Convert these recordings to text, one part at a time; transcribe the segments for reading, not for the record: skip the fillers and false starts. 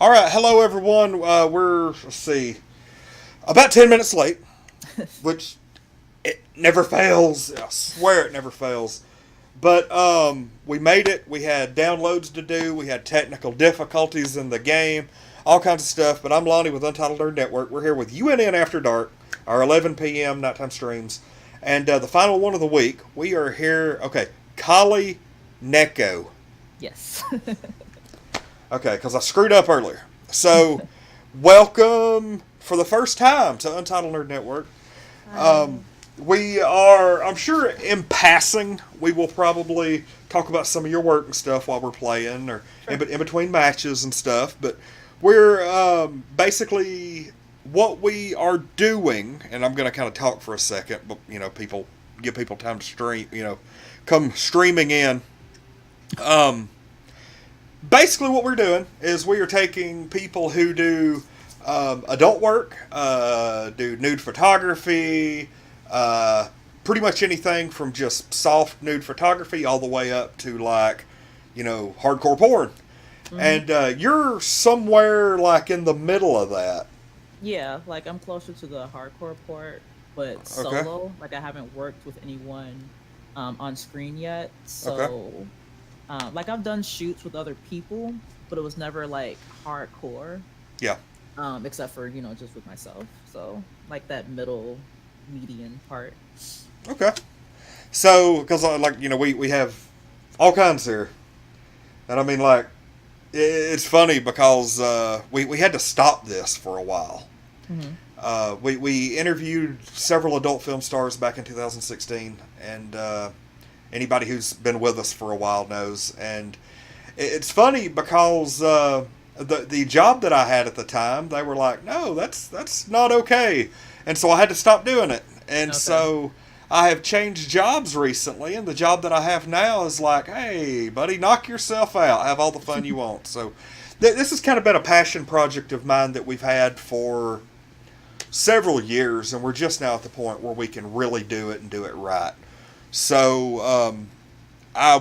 All right, hello everyone. Let's see, about 10 minutes late, which it never fails. I swear it never fails. But we made it. We had downloads to do. We had technical difficulties in the game, all kinds of stuff. But I'm Lonnie with Untitled Nerd Network. We're here with UNN After Dark, our 11 p.m. nighttime streams, and the final one of the week. We are here. Okay, Kali Neko. Yes. Okay, because I screwed up earlier. So, welcome for the first time to Untitled Nerd Network. Hi. We are, I'm sure, in passing, we will probably talk about some of your work and stuff while we're playing or Sure. in between matches and stuff. But we're basically what we are doing, and I'm going to kind of talk for a second, but people give people time to stream, come streaming in. Um, Basically, what we're doing is we are taking people who do adult work, do nude photography, uh, pretty much anything from just soft nude photography all the way up to hardcore porn. hmm And you're somewhere like in the middle of that. Yeah, like I'm closer to the hardcore part, but Okay. solo. Like I haven't worked with anyone on screen yet. Okay. Like I've done shoots with other people, but it was never like hardcore. Yeah. Except for just with myself. So like that middle median part. Okay. So, because we have all kinds here, and I mean it's funny because we had to stop this for a while. hmm We interviewed several adult film stars back in 2016, and anybody who's been with us for a while knows. And it's funny because the job that I had at the time, they were like, "No, that's not okay," and so I had to stop doing it. And Okay. so I have changed jobs recently, and the job that I have now is like, "Hey, buddy, knock yourself out, have all the fun you want." So this has kind of been a passion project of mine that we've had for several years, and we're just now at the point where we can really do it and do it right. So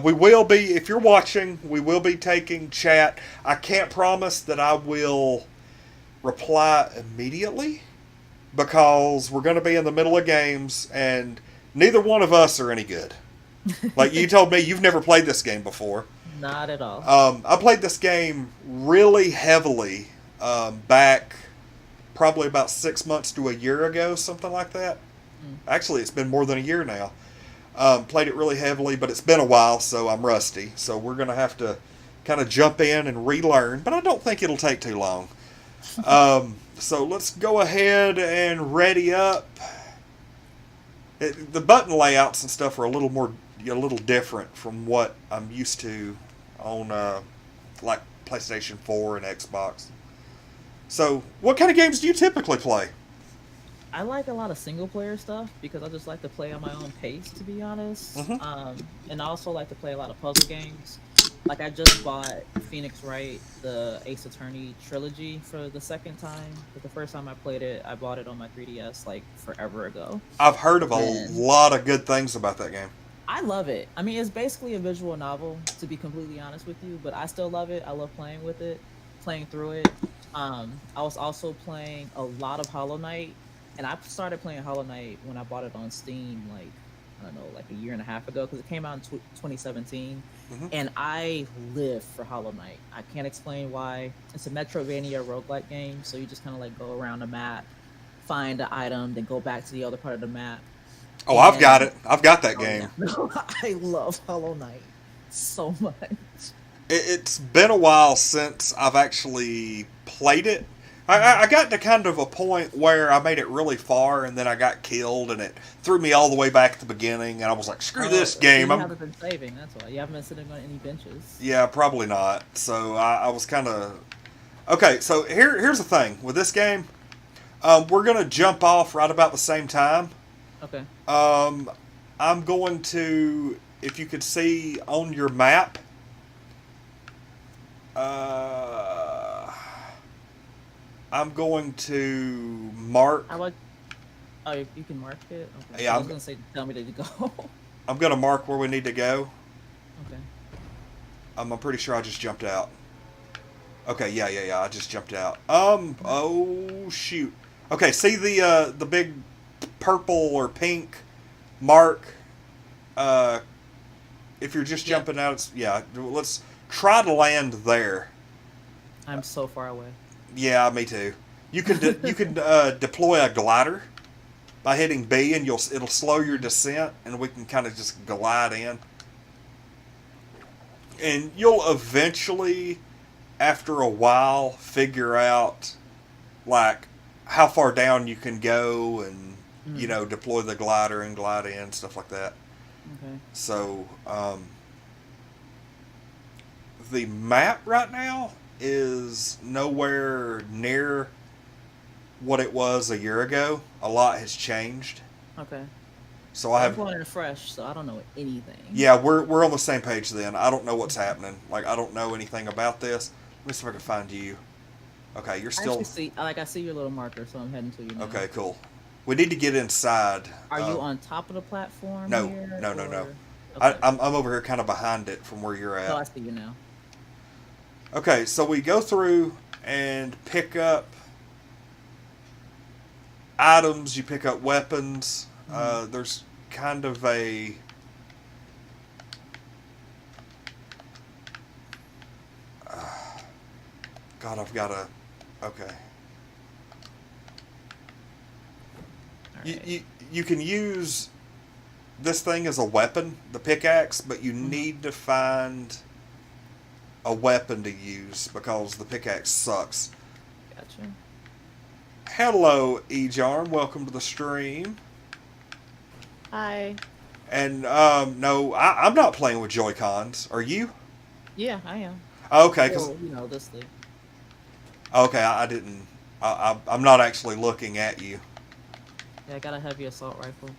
we will be, if you're watching, we will be taking chat. I can't promise that I will reply immediately because we're going to be in the middle of games, and neither one of us are any good. Like you told me, you've never played this game before. Not at all. I played this game really heavily back probably about 6 months to a year ago, something like that. Mm. Actually, it's been more than a year now. Played it really heavily, but it's been a while, so I'm rusty. So we're going to have to kind of jump in and relearn, but I don't think it'll take too long. So let's go ahead and ready up. The button layouts and stuff are a little different from what I'm used to on like PlayStation 4 and Xbox. So, what kind of games do you typically play? I like a lot of single player stuff because I just like to play on my own pace, to be honest. Mm-hmm. And I also like to play a lot of puzzle games. Like I just bought Phoenix Wright, the Ace Attorney trilogy for the second time. But the first time I played it, I bought it on my 3DS like forever ago. I've heard of a And lot of good things about that game. I love it. I mean, it's basically a visual novel, to be completely honest with you, but I still love it. I love playing with it, playing through it. I was also playing a lot of Hollow Knight, and I started playing Hollow Knight when I bought it on Steam, like I don't know, like a year and a half ago, because it came out in 2017, Mm-hmm. and I live for Hollow Knight. I can't explain why. It's a Metrovania roguelike game, so you just kind of like go around the map, find an item, then go back to the other part of the map, Oh, I've got and it. I've got that oh yeah, game. no, I love Hollow Knight so much. It's been a while since I've actually played it. I got to kind of a point where I made it really far and then I got killed and it threw me all the way back at the beginning and I was like, screw Oh, this so game. you I'm haven't been saving. That's why you haven't been sitting on any benches. Yeah, probably not. So I was kind of okay. So here's the thing with this game. We're gonna jump off right about the same time. Okay. Um, I'm going to, if you could see on your map, uh, I'm going to How mark. about oh you can mark it? Okay. Because Yeah, I was gonna say tell me to go. I'm going to mark where we need to go. Okay. I'm pretty sure I just jumped out. Okay, yeah. I just jumped out. Oh shoot. Okay, see the big purple or pink mark. Uh, if you're just Yep. jumping out, yeah. Let's try to land there. I'm so far away. Yeah, me too. You can deploy a glider by hitting B, and it'll slow your descent, and we can kind of just glide in. And you'll eventually, after a while, figure out like how far down you can go, and Mm. deploy the glider and glide in, stuff like that. Okay. So the map right now is nowhere near what it was a year ago. A lot has changed. Okay. So I I'm have, going in fresh, so I don't know anything. yeah, we're on the same page then. I don't know what's happening. Like I don't know anything about this. Let me see if I can find you. Okay, you're I actually still see, like, I see your little marker, so I'm heading to you now. okay. Cool. We need to get inside. Are you on top of the platform No, here, no. or? Okay. I'm over here kind of behind it from where you're Oh, I at. see you now. Okay, so we go through and pick up items. You pick up weapons. Mm-hmm. There's kind of a God. I've got a okay. All You, right. you you can use this thing as a weapon, the pickaxe, but you Mm-hmm. need to find a weapon to use because the pickaxe sucks. Gotcha. Hello, Ejarm. Welcome to the stream. Hi. And no, I'm not playing with Joy Cons. Are you? Yeah, I am. Okay, because Well, this league. okay, I didn't. I'm not actually looking at you. Yeah, I got a heavy assault rifle.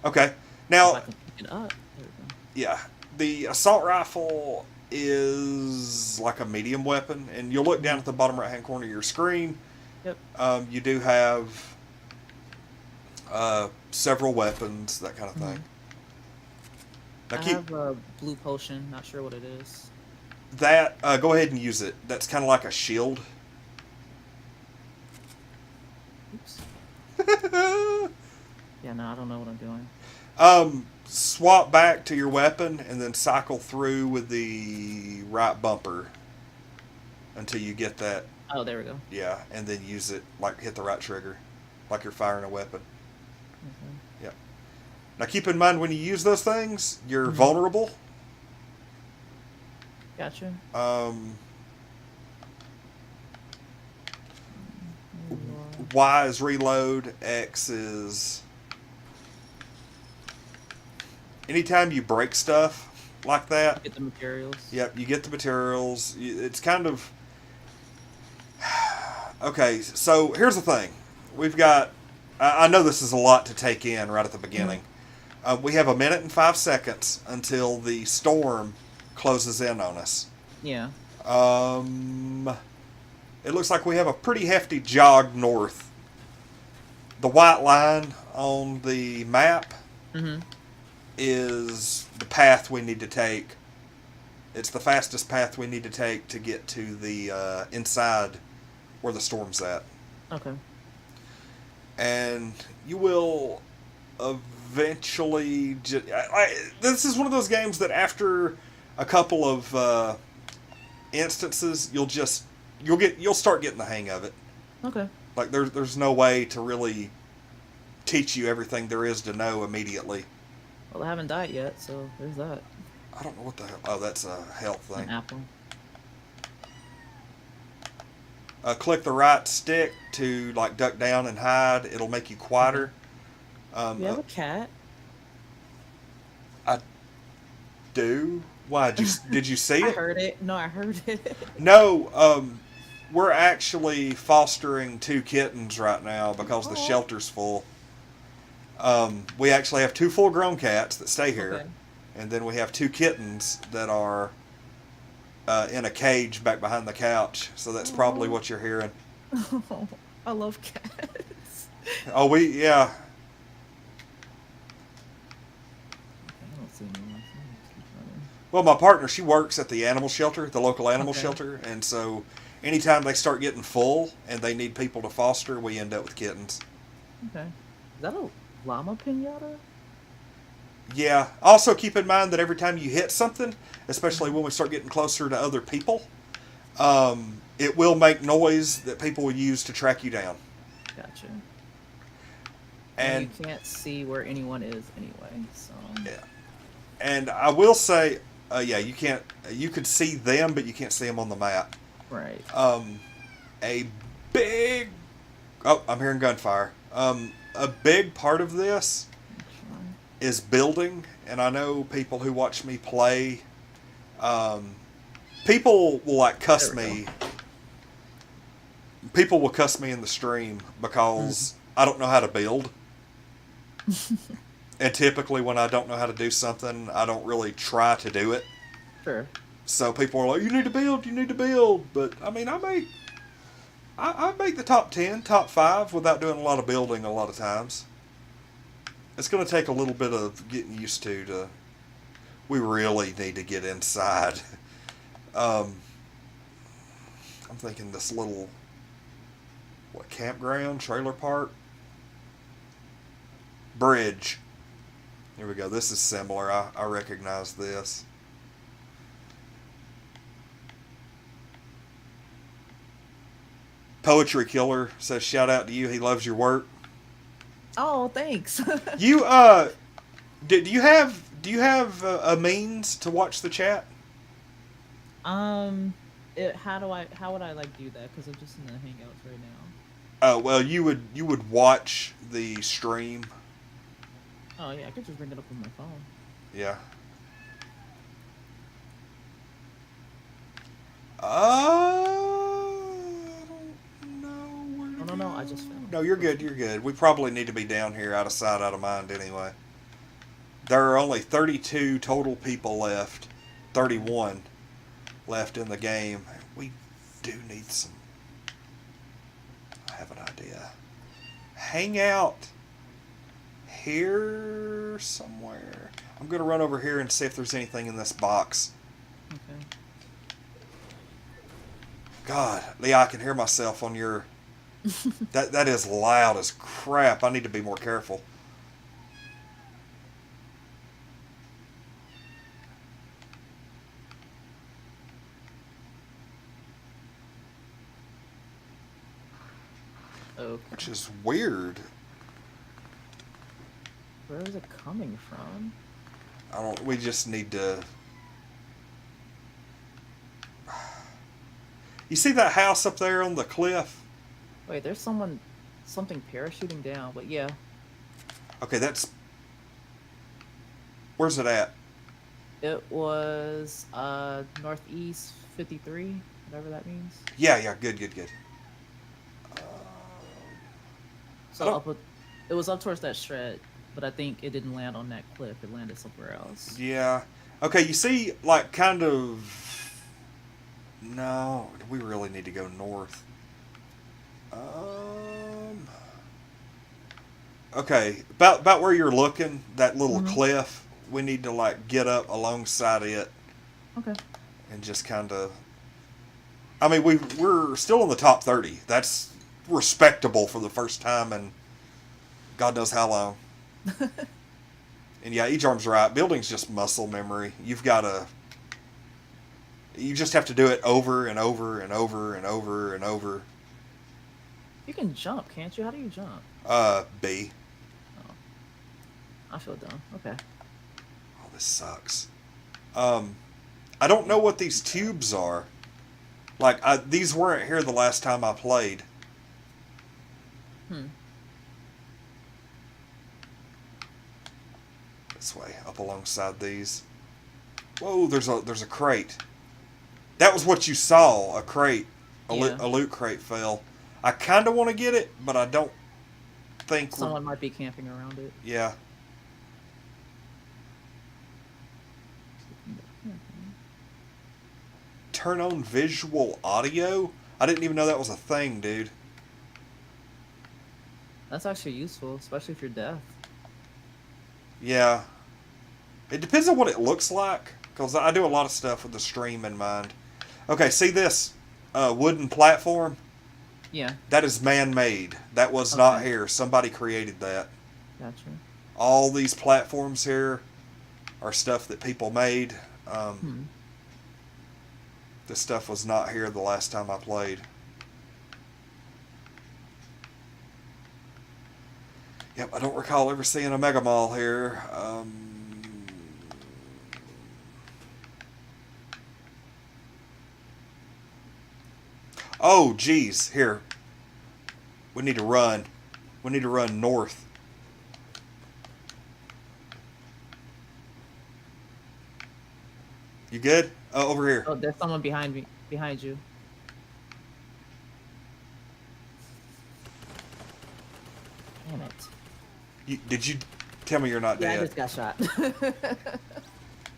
Okay, If I now can pick it up. There we go. yeah, the assault rifle is like a medium weapon, and you'll look down Mm-hmm. at the bottom right hand corner of your screen. Yep. You do have several weapons, that kind of Mm-hmm. thing. Now I keep have a blue potion. Not sure what it is. that. Go ahead and use it. That's kind of like a shield. Oops. Yeah, no, I don't know what I'm doing. Swap back to your weapon and then cycle through with the right bumper until you get that. Oh, there we go. Yeah, and then use it like hit the right trigger, like you're firing a weapon. Okay. Yep. Now keep in mind when you use those things, you're Mm-hmm. vulnerable. Gotcha. Um, There you are. Y is reload. X is anytime you break stuff like that. Get the materials. Yep, you get the materials. It's kind of okay. So here's the thing: we've got. I know this is a lot to take in right at the beginning. We have 1 minute and 5 seconds until the storm closes in on us. Yeah. It looks like we have a pretty hefty jog north. The white line on the map Mm-hmm. is the path we need to take. It's the fastest path we need to take to get to the inside where the storm's at. Okay. And you will eventually this is one of those games that after a couple of instances you'll start getting the hang of it. Okay. Like there's no way to really teach you everything there is to know immediately. Well, I haven't died yet, so there's that. I don't know what the hell. Oh, that's a health An thing. apple. Click the right stick to like duck down and hide. It'll make you quieter. You have a cat? I do. Why did you see I it? heard it. No, I heard it. No. We're actually fostering 2 kittens right now because the Aw. shelter's full. We actually have 2 full-grown cats that stay here, Okay. and then we have 2 kittens that are in a cage back behind the couch. So that's probably Aw. what you're hearing. Oh, I love cats. Oh, yeah. Okay, I don't see anyone. So I'm just keep running. Well, my partner, she works at the animal shelter, the local animal Okay. shelter, and so anytime they start getting full and they need people to foster, we end up with kittens. Okay. Is that a llama pinata? Yeah. Also, keep in mind that every time you hit something, especially Hmm. when we start getting closer to other people, it will make noise that people will use to track you down. Gotcha. And you And can't see where anyone is anyway, so. yeah, and I will say, yeah, you can't. You could see them, but you can't see them on the map. Right. Um, a big. Oh, I'm hearing gunfire. A big part of this Actually. is building, and I know people who watch me play. Um, people will like There cuss we go. me. People will cuss me in the stream Mhm. because I don't know how to build. And typically, when I don't know how to do something, I don't really try to do it. Sure. So people are like, "You need to build, you need to build." But I mean, I make the top 10, top 5 without doing a lot of building. A lot of times, it's going to take a little bit of getting used to. We really need to get inside. Um, I'm thinking this little campground, trailer park, bridge. Here we go. This is similar. I recognize this. Poetry Killer says, "Shout out to you. He loves your work." Oh, thanks. You do you have a means to watch the chat? um, how would I like do that? Because I'm just in the Hangouts right now. Well, you would watch the stream. Oh yeah, I could just bring it up on my phone. Yeah. I don't know where Oh to no no, I just go. found No, it. you're Okay. good. You're good. We probably need to be down here, out of sight, out of mind. Anyway, there are only 32 total people left. Okay. 31 left in the game. We do need some. I have an idea. Hang out here somewhere. I'm gonna run over here and see if there's anything in this box. Okay. God, Lee, I can hear myself on your. That is loud as crap. I need to be more careful. Okay. Which is weird. Where is it coming from? I don't. We just need to. You see that house up there on the cliff? Wait, there's something parachuting down, but yeah, Okay, that's. Where's it at? it was northeast 53, whatever that means. Yeah, yeah, good, good, good. Um, I So don't. it was up towards that shred, but I think it didn't land on that cliff. It landed somewhere else. Yeah. Okay, you see, like, kind of. No, we really need to go north. Um. Okay, about where you're looking, that little Hmm. cliff. We need to like get up alongside it Okay. and just kind of. I mean, we're still in the top 30. That's respectable for the first time in God knows how long. And yeah, each arm's right. Building's just muscle memory. You've got to. You just have to do it over and over and over and over and over. You can jump, can't you? How do you jump? B. Oh, I feel dumb. Okay. Oh, this sucks. Um, I don't know what these tubes are. Like, these weren't here the last time I played. Hmm. This way, up alongside these. Whoa, there's a crate. That was what you saw, a crate. Yeah. A loot crate fell. I kind of want to get it, but I don't think we're. Someone might be camping around it. Yeah. Turn on visual audio? I didn't even know that was a thing, dude. That's actually useful, especially if you're deaf. Yeah. It depends on what it looks like. because I do a lot of stuff with the stream in mind. Okay, see this wooden platform? Yeah. That is man-made. That was not here. Somebody created that. Gotcha. All these platforms here are stuff that people made. This stuff was not here the last time I played. Yep, I don't recall ever seeing a Mega Mall here. Oh, geez. Here. We need to run. We need to run north. You good? Over here. Oh, there's someone behind me. Behind you. Damn it. Did you tell me you're not Yeah, dead? I just got shot.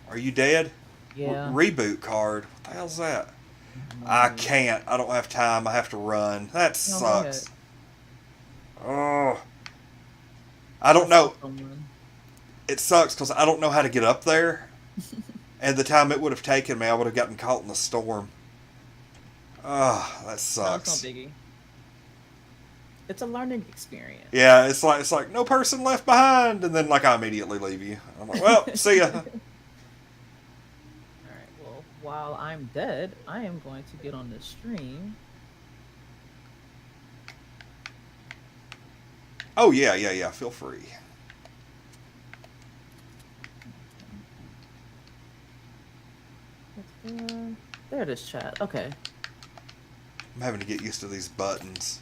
Are you dead? Yeah. Reboot card. What the hell's that? I can't. I don't have time. I have to run. That sucks. Oh. I don't know. It sucks because I don't know how to get up there. And the time it would have taken me, I would have gotten caught in the storm. That sucks. No, it's no biggie. It's a learning experience. Yeah, it's like no person left behind, and then like I immediately leave you. I'm like, well, see ya. Alright, well, while I'm dead, I am going to get on the stream. Oh yeah. Feel free. There it is, chat. Okay. I'm having to get used to these buttons.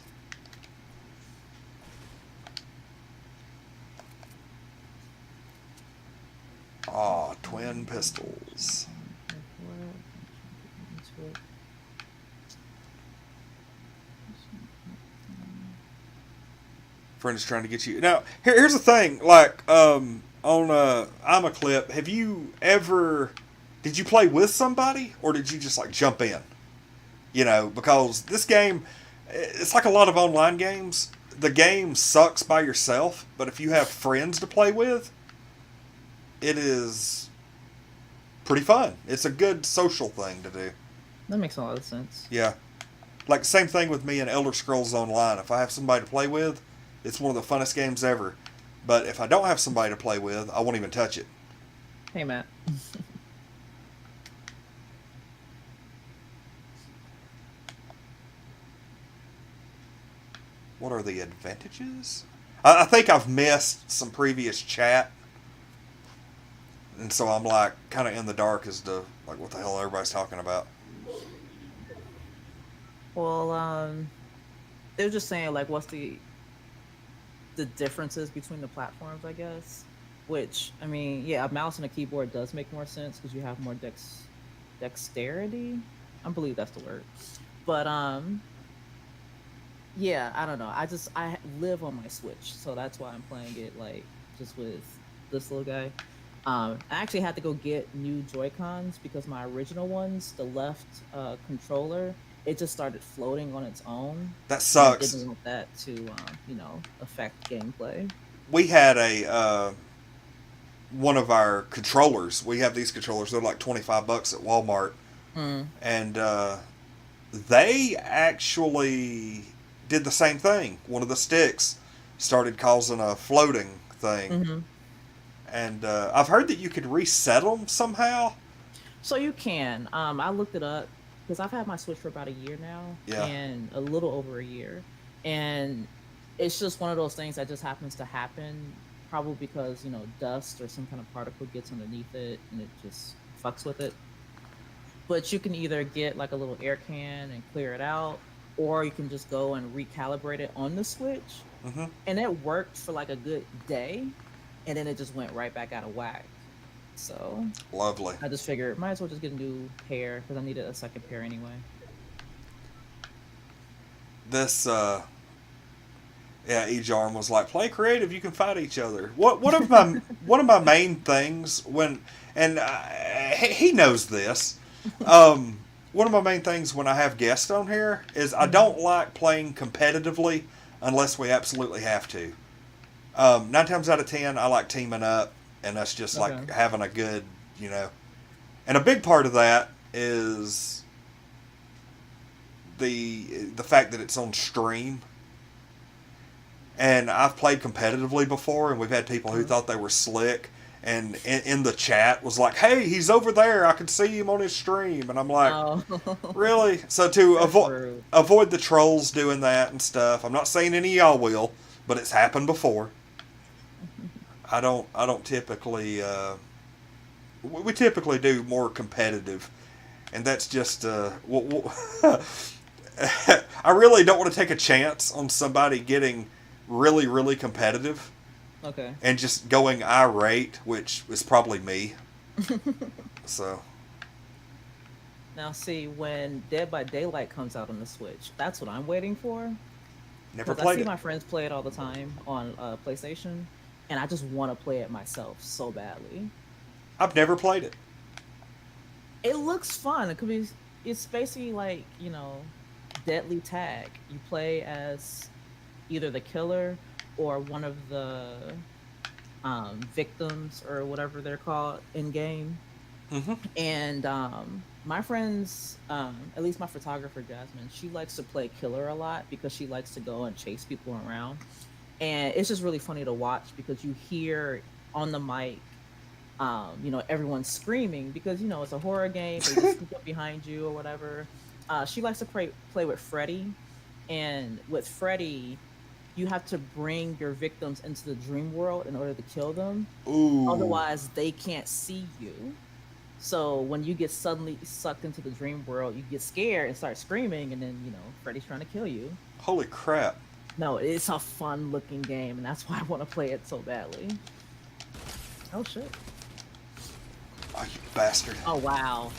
Aw, twin pistols. Friend is trying to get you. Now, here's the thing. Like, on I'm a Clip, have you ever... Did you play with somebody, or did you just, like, jump in? You know, because this game, it's like a lot of online games. The game sucks by yourself, but if you have friends to play with, it is pretty fun. It's a good social thing to do. That makes a lot of sense. Yeah. Like, same thing with me and Elder Scrolls Online. If I have somebody to play with, it's one of the funnest games ever. But if I don't have somebody to play with, I won't even touch it. Hey, Matt. What are the advantages? I think I've missed some previous chat. And so I'm like kind of in the dark as to like what the hell everybody's talking about. Well, they were just saying like what's the differences between the platforms, I guess. Which, I mean, yeah, a mouse and a keyboard does make more sense because you have more dexterity. I believe that's the word. But yeah, I don't know. I live on my Switch, so that's why I'm playing it like just with this little guy. I actually had to go get new Joy-Cons because my original ones, the left controller, it just started floating on its own. That sucks. I didn't want that to, affect gameplay. We had one of our controllers. We have these controllers. They're like $25 at Walmart. And they actually did the same thing. One of the sticks started causing a floating thing. And I've heard that you could reset them somehow. So you can. I looked it up because I've had my Switch for about a year now. Yeah. And a little over a year. And it's just one of those things that just happens to happen, probably because, dust or some kind of particle gets underneath it and it just fucks with it. But you can either get like a little air can and clear it out, or you can just go and recalibrate it on the Switch. And it worked for like a good day, and then it just went right back out of whack. So lovely. I just figured might as well just get a new pair because I needed a second pair anyway. This E-Jarm was like, play creative, you can fight each other. One of my main things he knows this. One of my main things when I have guests on here is I don't like playing competitively unless we absolutely have to. 9 times out of 10, I like teaming up, and that's just like having a good, And a big part of that is the fact that it's on stream. And I've played competitively before, and we've had people who Mhm. thought they were slick, and in the chat was like, "Hey, he's over there. I can see him on his stream." And I'm like, Oh, "Really?" So to that's rude. avoid the trolls doing that and stuff, I'm not saying any of y'all will, but it's happened before. I don't typically. We typically do more competitive, and that's just. I really don't want to take a chance on somebody getting really, really competitive Okay. and just going irate, which is probably me. So, Now, see, when Dead by Daylight comes out on the Switch, that's what I'm waiting for. never Because I played see it. my friends play it all the time on PlayStation, and I just want to play it myself so badly. I've never played it. It looks fun. It could be. It's basically like Deadly Tag. You play as either the killer or one of the victims or whatever they're called in game. Hmm. And my friends, at least my photographer Jasmine, she likes to play killer a lot because she likes to go and chase people around. And it's just really funny to watch because you hear on the mic, everyone screaming because it's a horror game. They just sneak up behind you or whatever. She likes to play with Freddy, and with Freddy, you have to bring your victims into the dream world in order to kill them. Ooh, Otherwise, they can't see you. So when you get suddenly sucked into the dream world, you get scared and start screaming, and then Freddy's trying to kill you. holy crap! No, it's a fun looking game, and that's why I want to play it so badly. Oh shit! Oh, you bastard! Oh wow!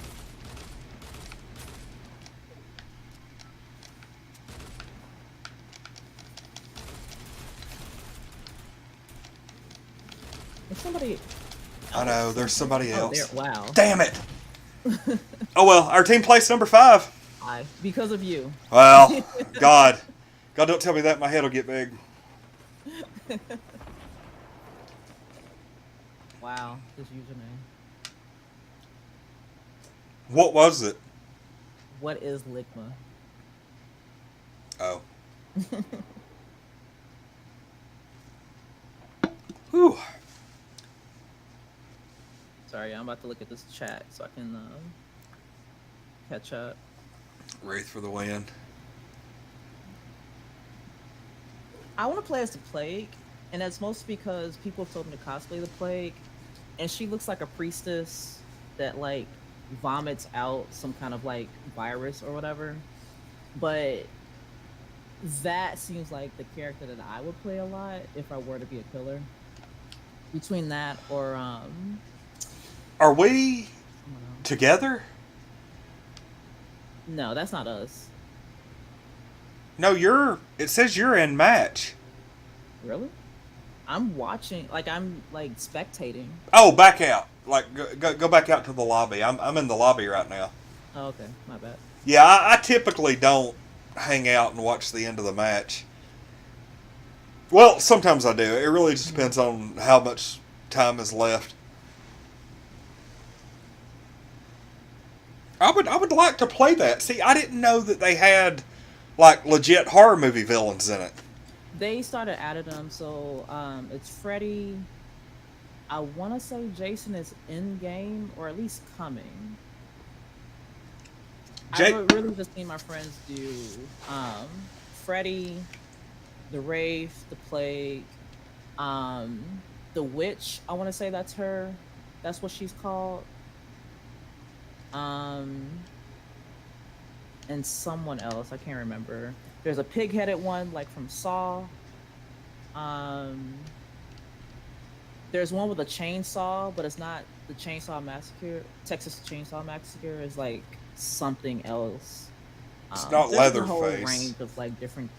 If somebody I else, know there's somebody oh there, else. wow! Damn it! Oh well, our team placed number 5. I because of you. Well, God, God, don't tell me that. My head will get big. Wow, this username. What was it? What is Ligma? Oh, whew. Sorry, I'm about to look at this chat so I can catch up. Wraith for the win. I want to play as the Plague, and that's mostly because people have told me to cosplay the Plague, and she looks like a priestess that like vomits out some kind of like virus or whatever. But that seems like the character that I would play a lot if I were to be a killer. Between that or Are we someone else. together? No, that's not us. No, you're. It says you're in match. Really? I'm watching, like I'm like spectating. Oh, back out. Like go back out to the lobby. I'm in the lobby right now. Oh, okay, my bad. Yeah, I typically don't hang out and watch the end of the match. Well, sometimes I do. It really just Mhm. depends on how much time is left. I would like to play that. See, I didn't know that they had like legit horror movie villains in it. They started adding them, so it's Freddy. I want to say Jason is in game or at least coming. I've Jake, really just seen my friends do Freddy, the Wraith, the Plague, the Witch. I want to say that's her. That's what she's called. Um, and someone else I can't remember. There's a pig-headed one like from Saw. Um, there's one with a chainsaw, but it's not the Chainsaw Massacre. Texas Chainsaw Massacre is like something else. it's not There's just a whole Leatherface. range of like different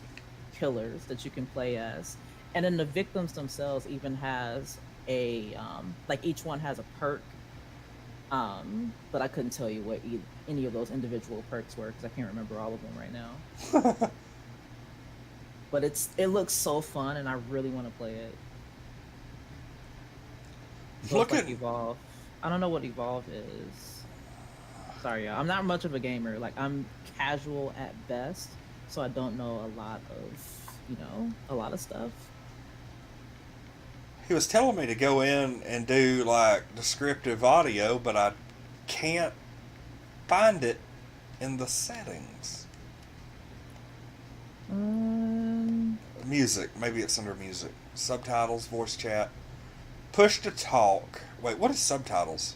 killers that you can play as, and then the victims themselves even has a like each one has a perk. But I couldn't tell you what any of those individual perks were because I can't remember all of them right now. But it looks so fun, and I really want to play it. So it's Look like at Evolve. I don't know what Evolve is. Sorry, y'all. I'm not much of a gamer. Like I'm casual at best, so I don't know a lot of, a lot of stuff. He was telling me to go in and do like descriptive audio, but I can't find it in the settings. Um, Music. Maybe it's under music. Subtitles, voice chat. Push to talk. Wait, what is subtitles?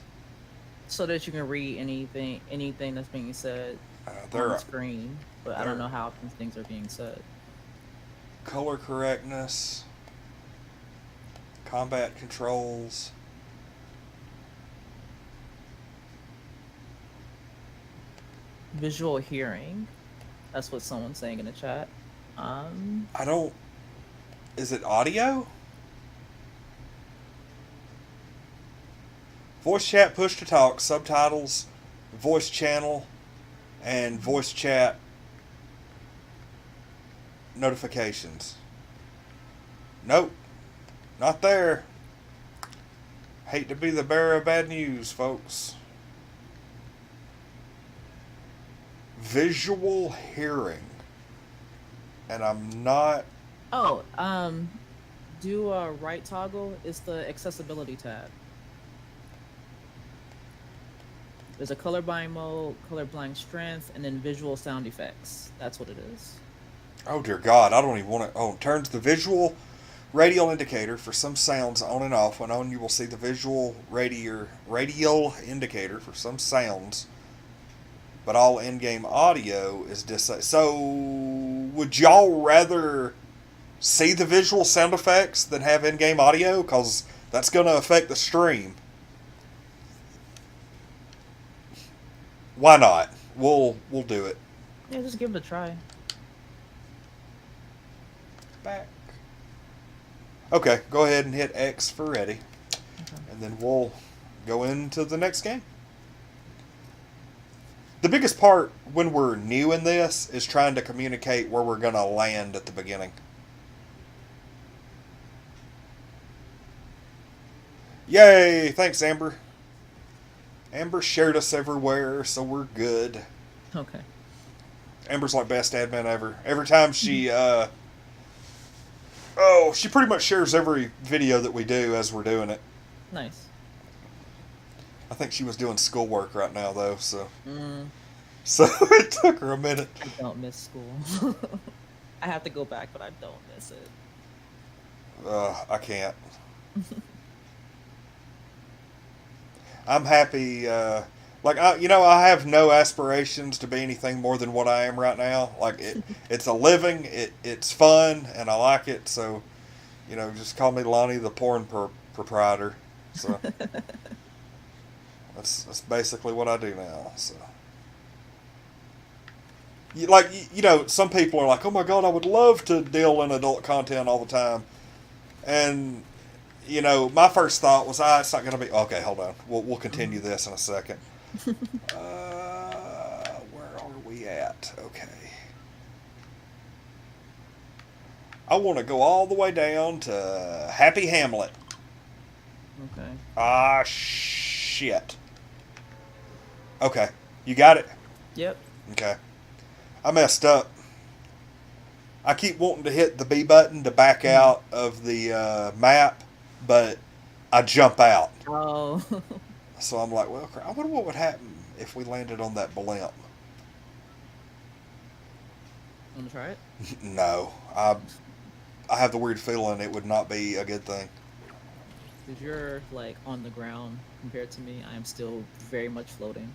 so that you can read anything that's being said on the They're screen, but I don't they're know how often things are being said. color correctness, combat controls. Visual hearing. That's what someone's saying in the chat. Um, I don't. Is it audio? Voice chat, push to talk, subtitles, voice channel, and voice chat notifications. Nope, not there. Hate to be the bearer of bad news, folks. Visual hearing. And I'm not. oh, do a right toggle is the accessibility tab. There's a colorblind mode, colorblind strength, and then visual sound effects. That's what it is. Oh dear God, I don't even want to. Oh, turns the visual radial indicator for some sounds on and off. When on, you will see the visual radial indicator for some sounds, but all in-game audio is disabled. So, would y'all rather see the visual sound effects than have in-game audio? Because that's going to affect the stream. Why not? We'll do it. Yeah, just give it a try. Back. Okay, go ahead and hit X for ready, Okay. and then we'll go into the next game. The biggest part when we're new in this is trying to communicate where we're going to land at the beginning. Yay! Thanks, Amber. Amber shared us everywhere, so we're good. Okay. Amber's like best admin ever. Every time she, she pretty much shares every video that we do as we're doing it. Nice. I think she was doing schoolwork right now, though, so. Mm, So it took her a minute. I don't miss school. I have to go back, but I don't miss it. I can't. I'm happy. I have no aspirations to be anything more than what I am right now. Like it's a living. It's fun, and I like it. So, just call me Lonnie, the porn proprietor. So that's basically what I do now. So, some people are like, "Oh my God, I would love to deal in adult content all the time," and my first thought was, it's not going to be. Okay, hold on. We'll continue this in a second. Where are we at? Okay. I want to go all the way down to Happy Hamlet. Okay. Ah, shit. Okay, you got it? Yep. Okay. I messed up. I keep wanting to hit the B button to back out of the map, but I jump out. Oh. So I'm like, well, I wonder what would happen if we landed on that blimp. Want to try it? No, I have the weird feeling it would not be a good thing. Because you're like on the ground compared to me. I am still very much floating.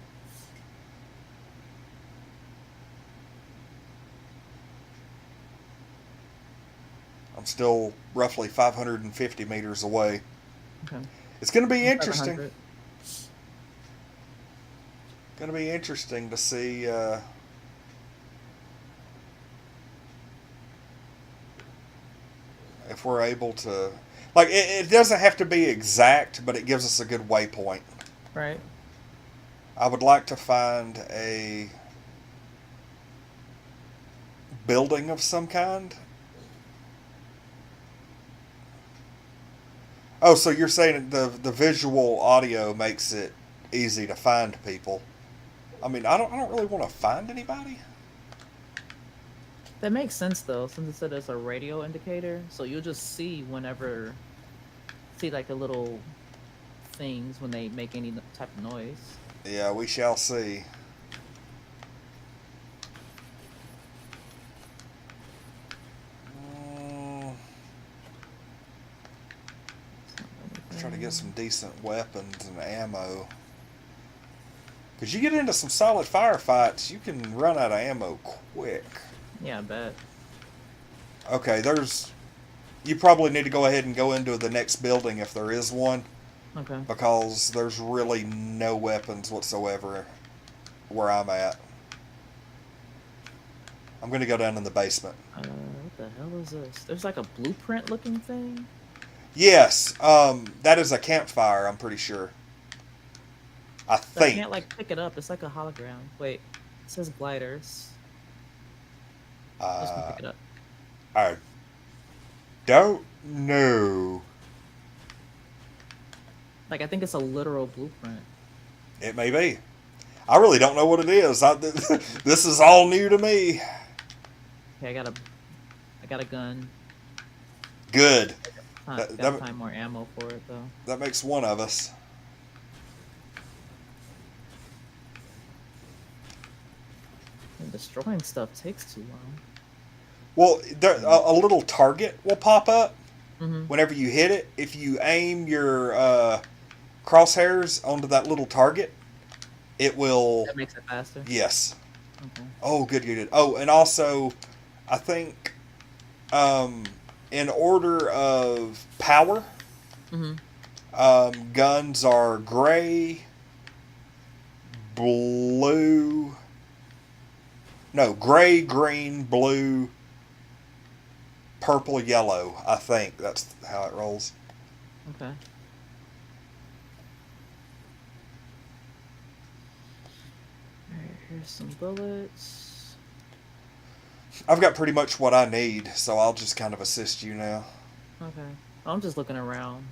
I'm still roughly 550 meters away. Okay. It's going to be I'm interesting. 700. Going to be interesting to see. If we're able to, it doesn't have to be exact, but it gives us a good waypoint. Right. I would like to find a building of some kind. Oh, so you're saying the visual audio makes it easy to find people? I mean, I don't really want to find anybody. That makes sense though, since it said it's a radio indicator. So you'll just see whenever see like a little things when they make any type of noise. Yeah, we shall see. Mm, try to get some decent weapons and ammo. Because you get into some solid firefights, you can run out of ammo quick. Yeah, I bet. Okay, you probably need to go ahead and go into the next building if there is one. Okay. Because there's really no weapons whatsoever where I'm at. I'm going to go down in the basement. What the hell is this? There's like a blueprint looking thing. Yes, that is a campfire, I'm pretty sure. I I think. can't like pick it up. It's like a hologram. Wait, it says gliders. Just gonna pick it up. I don't know. Like I think it's a literal blueprint. It may be. I really don't know what it is. This is all new to me. Okay, I got a gun. Good. Gotta find more ammo for it though. That makes one of us. And destroying stuff takes too long. Well, a little target will pop up Mm-hmm. whenever you hit it. If you aim your crosshairs onto that little target, it will... That makes it faster? Yes. Okay. Oh, good. Oh, and also, I think in order of power, guns are gray, blue... No, gray, green, blue, purple, yellow. I think that's how it rolls. Okay. Alright, here's some bullets. I've got pretty much what I need, so I'll just kind of assist you now. Okay. I'm just looking around.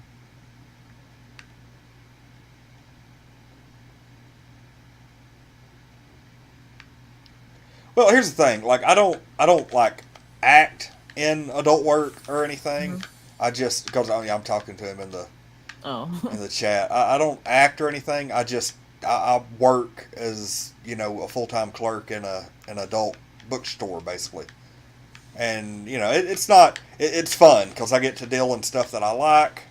Well, here's the thing. Like, I don't like act in adult work or anything. I just, because I'm talking to him in the Oh. chat. I don't act or anything. I work as, a full-time clerk in an adult bookstore, basically. And, it's fun because I get to deal in stuff that I like.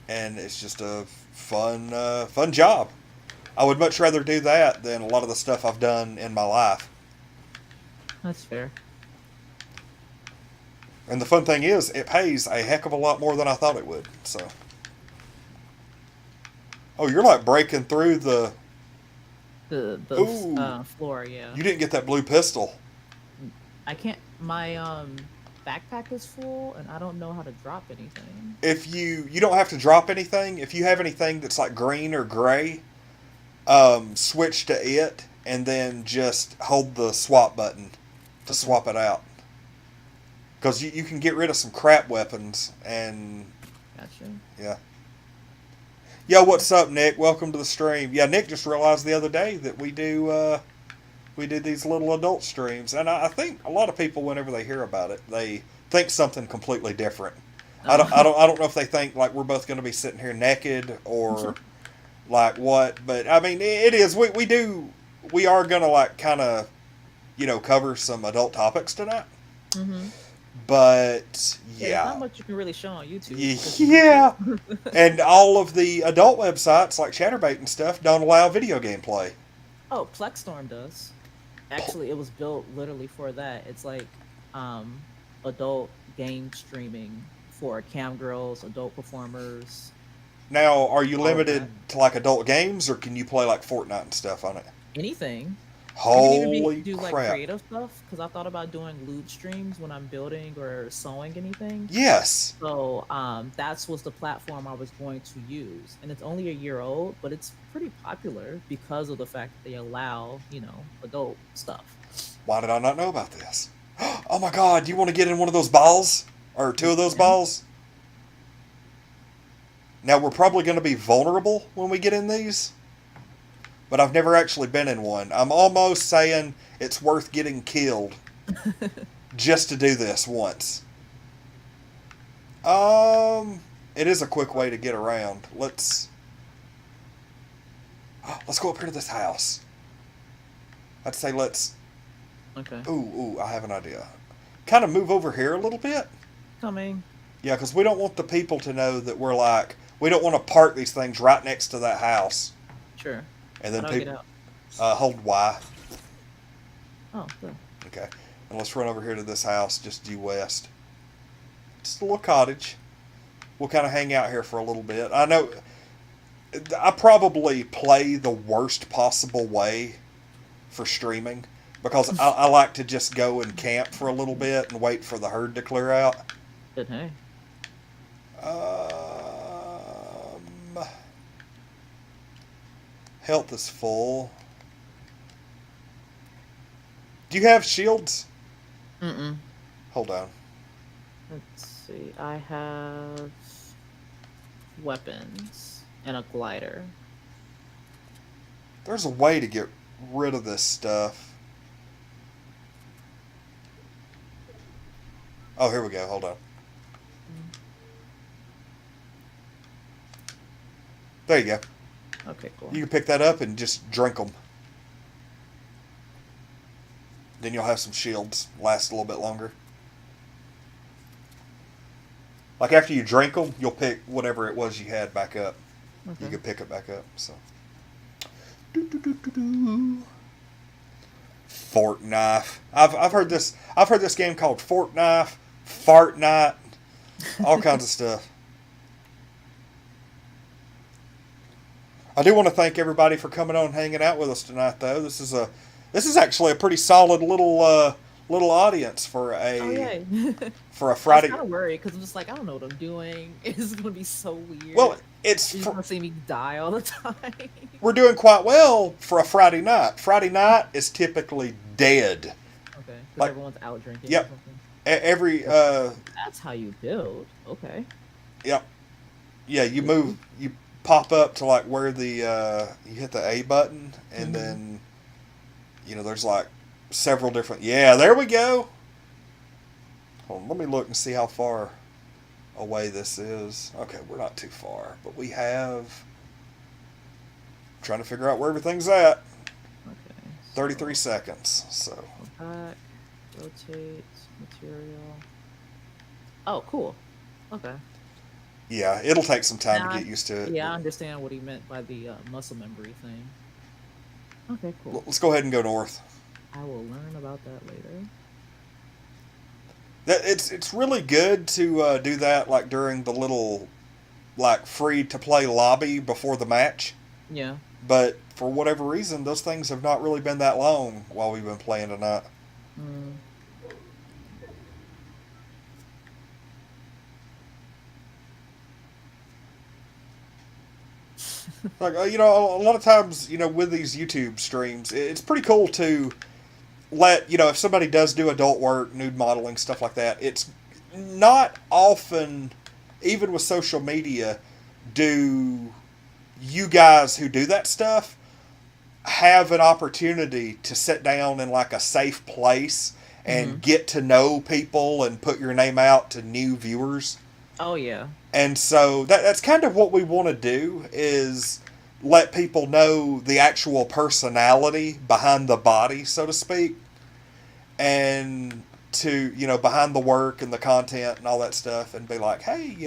And it's just a fun job. I would much rather do that than a lot of the stuff I've done in my life. That's fair. And the fun thing is, it pays a heck of a lot more than I thought it would. So, oh, you're like breaking through the floor. Yeah. You didn't get that blue pistol. I can't. My backpack is full, and I don't know how to drop anything. If you don't have to drop anything. If you have anything that's like green or gray, switch to it, and then just hold the swap button to swap it out. Because you can get rid of some crap weapons, and... Gotcha. Yeah. Yo, what's up, Nick? Welcome to the stream. Yeah, Nick just realized the other day that we do these little adult streams, and I think a lot of people, whenever they hear about it, they think something completely different. I don't know if they think like we're both going to be sitting here naked or like what, but I mean it is. We are going to like kind of cover some adult topics tonight. Mm-hmm. But yeah, there's not much you can really show on YouTube. Yeah, and all of the adult websites like Chatterbait and stuff don't allow video game play. Oh, Plexstorm does. Actually, it was built literally for that. It's like adult game streaming for cam girls, adult performers. Now, are you limited to like adult games, or can you play like Fortnite and stuff on it? Anything. Holy you can even do crap! Like creative stuff, because I thought about doing loot streams when I'm building or sewing anything. Yes. So that's was the platform I was going to use, and it's only a year old, but it's pretty popular because of the fact that they allow adult stuff. Why did I not know about this? Oh my God! Do you want to get in one of those balls or two of those balls? Now we're probably going to be vulnerable when we get in these. but I've never actually been in one. I'm almost saying it's worth getting killed just to do this once. It is a quick way to get around. Let's go up here to this house. I'd say let's. Okay. Ooh, I have an idea. Kind of move over here a little bit. Coming. Yeah, because we don't want the people to know that we're like, we don't want to park these things right next to that house. Sure. And then How do I people get out? hold Y. Oh, good. Okay. And let's run over here to this house just due west. Just a little cottage. We'll kind of hang out here for a little bit. I know I probably play the worst possible way for streaming because I like to just go and camp for a little bit and wait for the herd to clear out. Good, hey. Health is full. Do you have shields? Mm-mm. Hold on. Let's see. I have weapons and a glider. There's a way to get rid of this stuff. Oh, here we go. Hold on. There you go. Okay, cool. You can pick that up and just drink them. Then you'll have some shields. Last a little bit longer. Like after you drink them, you'll pick whatever it was you had back up. Okay. You can pick it back up. So. Fortnite. I've heard this. I've heard this game called Fortnite, Fartnite, all kinds of stuff. I do want to thank everybody for coming on and hanging out with us tonight, though. This is actually a pretty solid little audience for a for a Friday. I was kind of worried because I'm just like, I don't know what I'm doing. It's gonna be so weird. Well, it's you're gonna see me die all the time. We're doing quite well for a Friday night. Friday night is typically dead. Okay, because like, everyone's out drinking. Yep. Or something. Every. That's how you build. Okay. Yep. Yeah, you move. You pop up to like where the you hit the A button, and then there's like several different. Yeah, there we go. Hold on, let me look and see how far away this is. Okay, we're not too far, but we have. Trying to figure out where everything's at. Okay. 33 seconds. So. Go back. Rotate. Material. Oh, cool. Okay. Yeah, it'll take some time to get used to it. Yeah, I understand what he meant by the muscle memory thing. Okay, cool. Let's go ahead and go north. I will learn about that later. It's really good to do that like during the little like free to play lobby before the match. Yeah. But for whatever reason, those things have not really been that long while we've been playing tonight. Mm. Like a lot of times, with these YouTube streams, it's pretty cool to let if somebody does do adult work, nude modeling, stuff like that. It's not often, even with social media, do you guys who do that stuff have an opportunity to sit down in like a safe place and get to know people and put your name out to new viewers. Oh yeah. And so that's kind of what we want to do is let people know the actual personality behind the body, so to speak, and to, behind the work and the content and all that stuff, and be like, hey,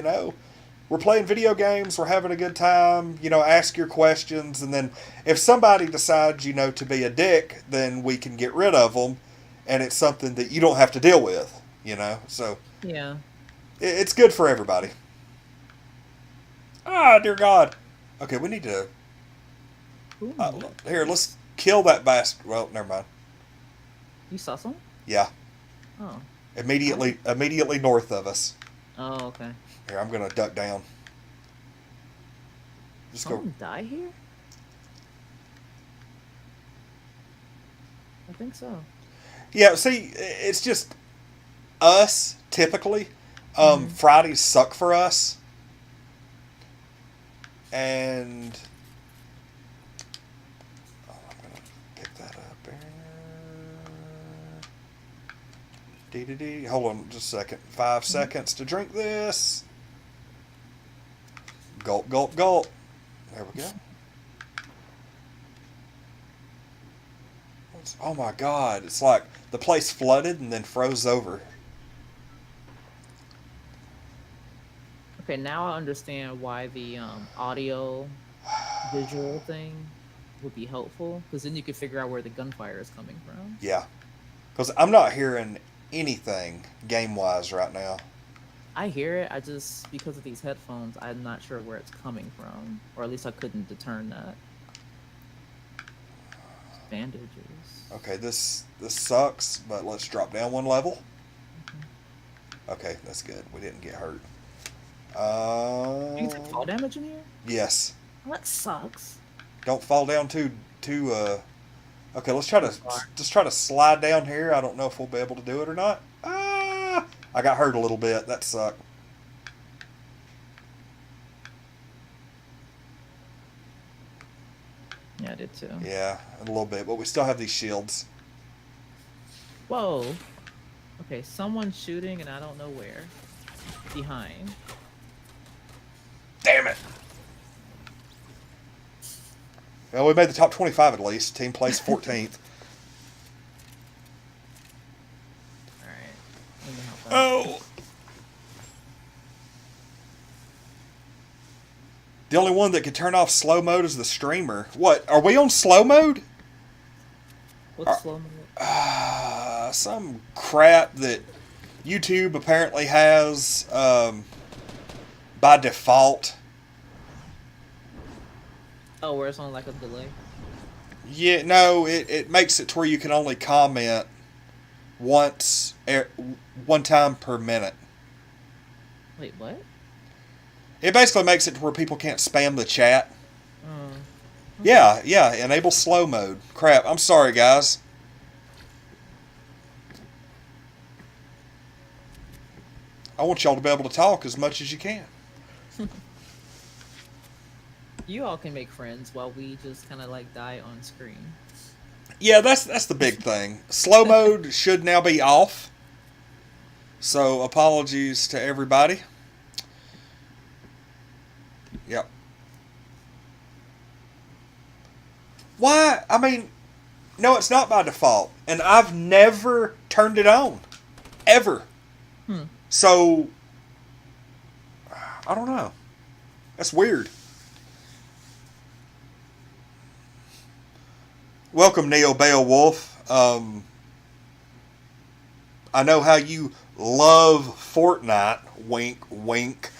we're playing video games, we're having a good time, ask your questions, and then if somebody decides, to be a dick, then we can get rid of them, and it's something that you don't have to deal with, so yeah, it's good for everybody. Ah, dear God. Okay, we need to... here, let's kill that bastard. Well, never mind. You saw someone? Yeah. Oh. Immediately north of us. Oh, okay. Here, I'm going to duck down. Just Someone die here? I think so. Yeah, see, it's just us, typically. Fridays suck for us. And Dee. Hold on just a second. 5 seconds to drink this. Gulp, gulp, gulp. There we go. Oh my god. It's like the place flooded and then froze over. Okay, now I understand why the audio visual thing would be helpful, because then you could figure out where the gunfire is coming from. Yeah. Because I'm not hearing anything game-wise right now. I hear it. I just, because of these headphones, I'm not sure where it's coming from, or at least I couldn't discern that. Bandages. Okay, this sucks, but let's drop down one level. Okay, that's good. We didn't get hurt. You can take fall damage in here? Yes. Well, that sucks. Don't fall down too. Okay, let's try to slide down here. I don't know if we'll be able to do it or not. I got hurt a little bit. That sucked. Yeah, I did too. Yeah, a little bit, but we still have these shields. Whoa. Okay, someone's shooting and I don't know where. Behind. Damn it! Well, we made the top 25 at least. Team placed 14th. Alright. Let me help out. Oh! The only one that can turn off slow mode is the streamer. What? Are we on slow mode? What's slow mode? Some crap that YouTube apparently has by default. Oh, where it's on like a delay? Yeah, no, it makes it to where you can only comment one time per minute. Wait, what? It basically makes it to where people can't spam the chat. Okay. Yeah, enable slow mode. Crap, I'm sorry, guys. I want y'all to be able to talk as much as you can. You all can make friends while we just kind of like die on screen. Yeah, that's the big thing. Slow mode should now be off. So apologies to everybody. Yep. Why? I mean, no, it's not by default. And I've never turned it on. Ever. So, I don't know. That's weird. Welcome, Neo Beowulf. I know how you love Fortnite. Wink, wink.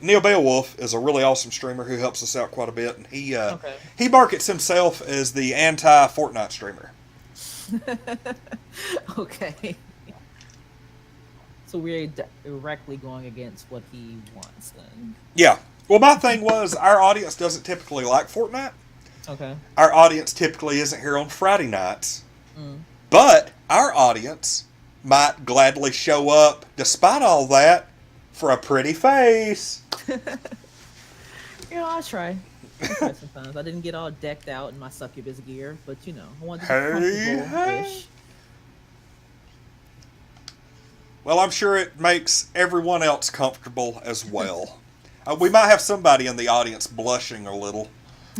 Neo Beowulf is a really awesome streamer who helps us out quite a bit, and he markets himself as the anti-Fortnite streamer. Okay. So we're directly going against what he wants then. Yeah. Well, my thing was, our audience doesn't typically like Fortnite. Okay. Our audience typically isn't here on Friday nights. But our audience might gladly show up, despite all that, for a pretty face. I'll try. Sometimes I didn't get all decked out in my succubus gear, but I wanted to be comfortable-ish. Well, I'm sure it makes everyone else comfortable as well. We might have somebody in the audience blushing a little,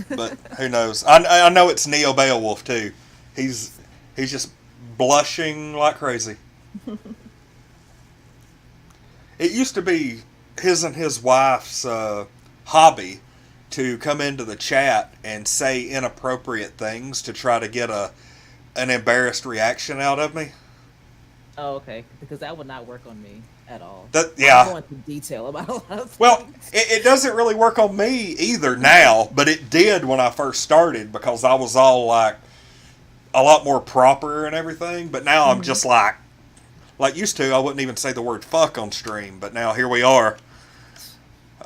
but who knows? I know it's Neo Beowulf too. He's just blushing like crazy. It used to be his and his wife's hobby to come into the chat and say inappropriate things to try to get an embarrassed reaction out of me. Oh, okay. Because that would not work on me at all. I'm going into detail about a lot of things. Well, it doesn't really work on me either now, but it did when I first started because I was all like a lot more proper and everything. But now I'm just like used to, I wouldn't even say the word fuck on stream, but now here we are.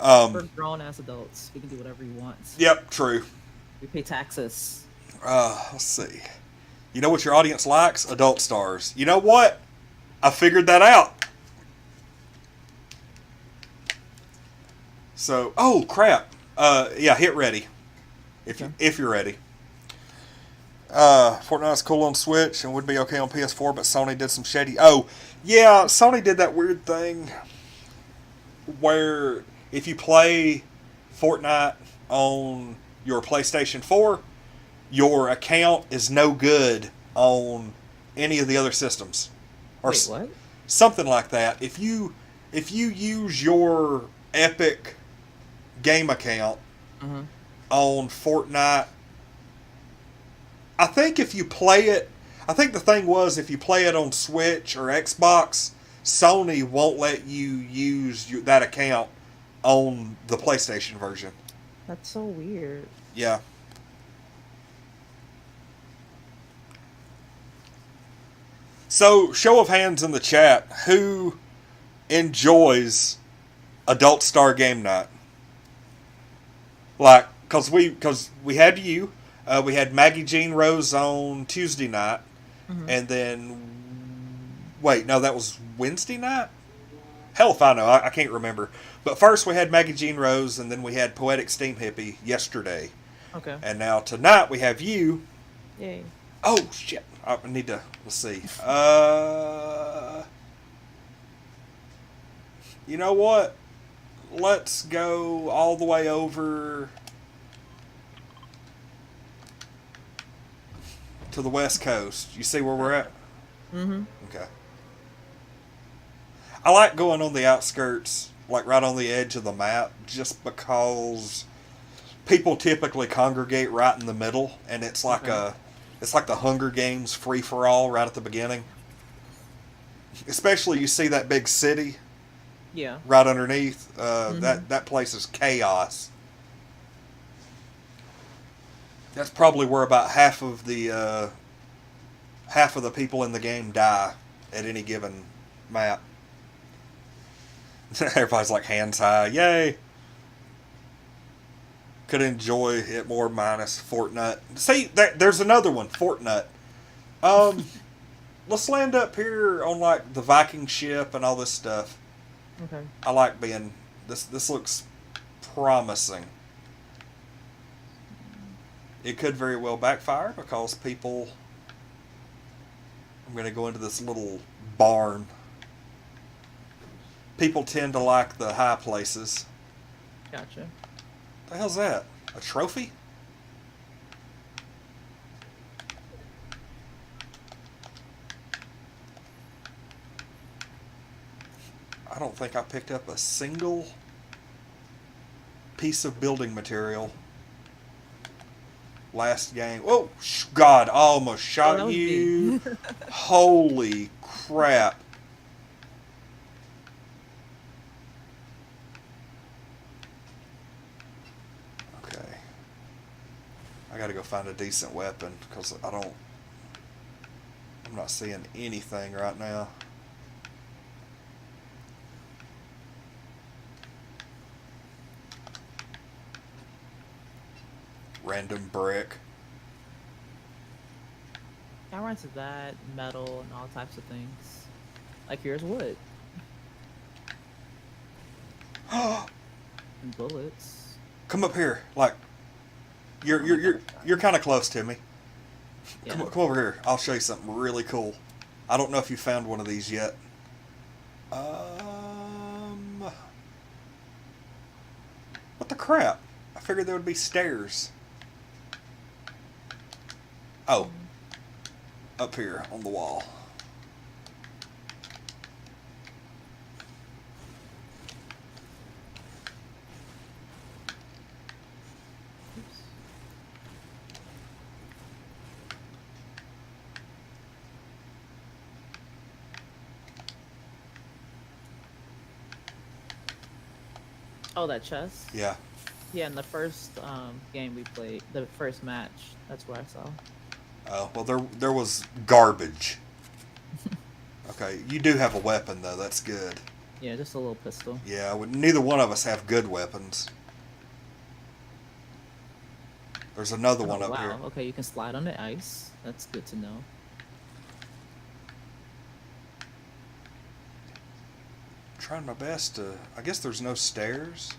We're grown-ass adults. We can do whatever we want. Yep, true. We pay taxes. Let's see. You know what your audience likes? Adult stars. You know what? I figured that out. So, oh crap. Yeah, hit ready. If you're ready. Fortnite's cool on Switch and would be okay on PS4, but Sony did some shady. Oh, yeah, Sony did that weird thing where if you play Fortnite on your PlayStation 4, your account is no good on any of the other systems, or Wait, what? something like that. If you use your Epic game account Uh-huh. on Fortnite, I think if you play it, I think the thing was if you play it on Switch or Xbox, Sony won't let you use that account on the PlayStation version. That's so weird. Yeah. So, show of hands in the chat, who enjoys Adult Star Game Night? Like, cause we had you, we had Maggie Jean Rose on Tuesday night, Mhm. and then wait, no, that was Wednesday night. Hell if I know, I can't remember. But first we had Maggie Jean Rose, and then we had Poetic Steam Hippie yesterday, Okay. and now tonight we have you. Yay. Oh shit! I need to. Let's see. You know what? Let's go all the way over to the West Coast. You see where we're at? Mm-hmm. Okay. I like going on the outskirts, like right on the edge of the map, just because people typically congregate right in the middle, and it's like Okay. it's like the Hunger Games free for all right at the beginning. Especially you see that big city Yeah. right underneath. Mhm. That place is chaos. That's probably where about half of the people in the game die at any given map. Everybody's like hands high, yay! Could enjoy it more minus Fortnite. See, there's another one, Fortnite. Let's land up here on like the Viking ship and all this stuff. Okay. I like being this looks promising. It could very well backfire because people. I'm going to go into this little barn. People tend to like the high places. Gotcha. The hell's that? A trophy? I don't think I picked up a single piece of building material last game. Oh, God, I almost Oh, shot that was you. me. Holy crap. Okay. I gotta go find a decent weapon because I'm not seeing anything right now. Random brick. I run to that, metal, and all types of things. Like here's wood and bullets. Come up here. Like you're kind of close to me. Yeah. Come over here. I'll show you something really cool. I don't know if you found one of these yet. What the crap? I figured there would be stairs. Oh, up here on the wall. Oops. Oh, that chest? Yeah. Yeah, in the first game we played, the first match, that's where I saw. Oh, well, there was garbage. Okay, you do have a weapon though. That's good. Yeah, just a little pistol. Yeah, neither one of us have good weapons. There's another one Oh, up wow. here. Okay, you can slide on the ice. That's good to know. Trying my best to. I guess there's no stairs.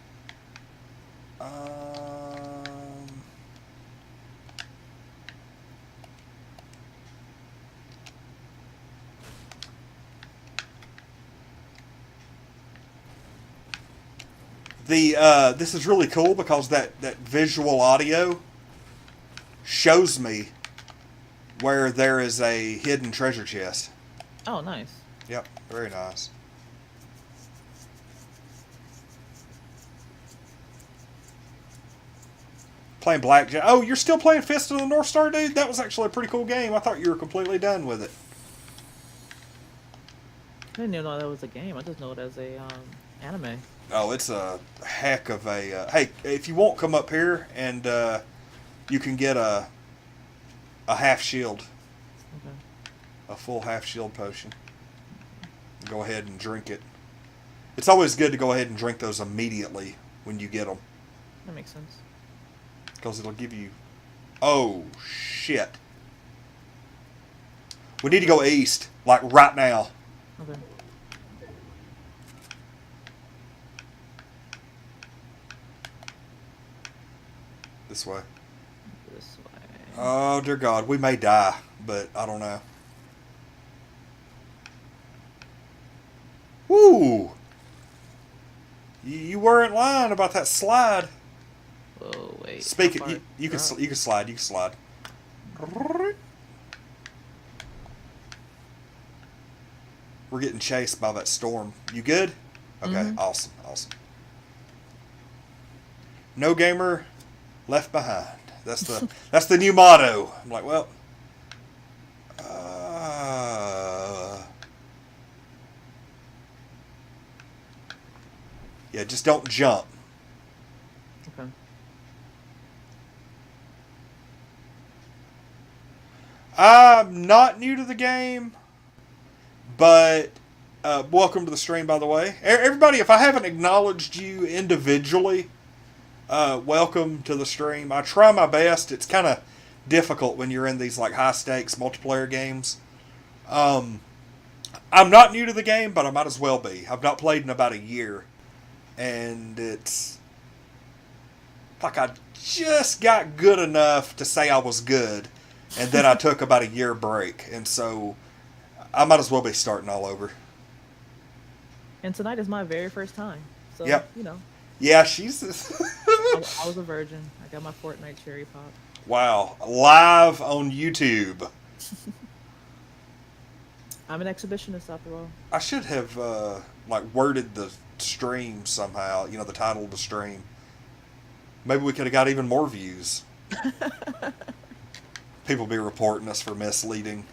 This is really cool because that visual audio shows me where there is a hidden treasure chest. Oh, nice. Yep, very nice. Playing blackjack. Oh, you're still playing Fist of the North Star, dude? That was actually a pretty cool game. I thought you were completely done with it. I didn't even know that was a game. I just know it as a anime. Oh, it's a heck of a... hey, if you won't, come up here and you can get a half shield. Okay. A full half shield potion. Go ahead and drink it. It's always good to go ahead and drink those immediately when you get them. That makes sense. Because it'll give you... oh, shit. We need to go east, like right now. Okay. This way. This way. Oh, dear God. We may die, but I don't know. Woo! You weren't lying about that slide. Oh wait. Speak it. You can slide. You can slide. We're getting chased by that storm. You good? Okay. Mm-hmm. Awesome. No gamer left behind. That's the new motto. I'm like, well. Yeah, just don't jump. Okay. I'm not new to the game, but welcome to the stream, by the way. Everybody, if I haven't acknowledged you individually, welcome to the stream. I try my best. It's kind of difficult when you're in these like high-stakes multiplayer games. I'm not new to the game, but I might as well be. I've not played in about a year, and it's like I just got good enough to say I was good. And then I took about a year break. And so I might as well be starting all over. And tonight is my very first time. So, Yep. you know. Yeah, she's... I was a virgin. I got my Fortnite cherry pop. Wow. Live on YouTube. I'm an exhibitionist after all. I should have worded the stream somehow. You know, the title of the stream. Maybe we could have got even more views. People be reporting us for misleading.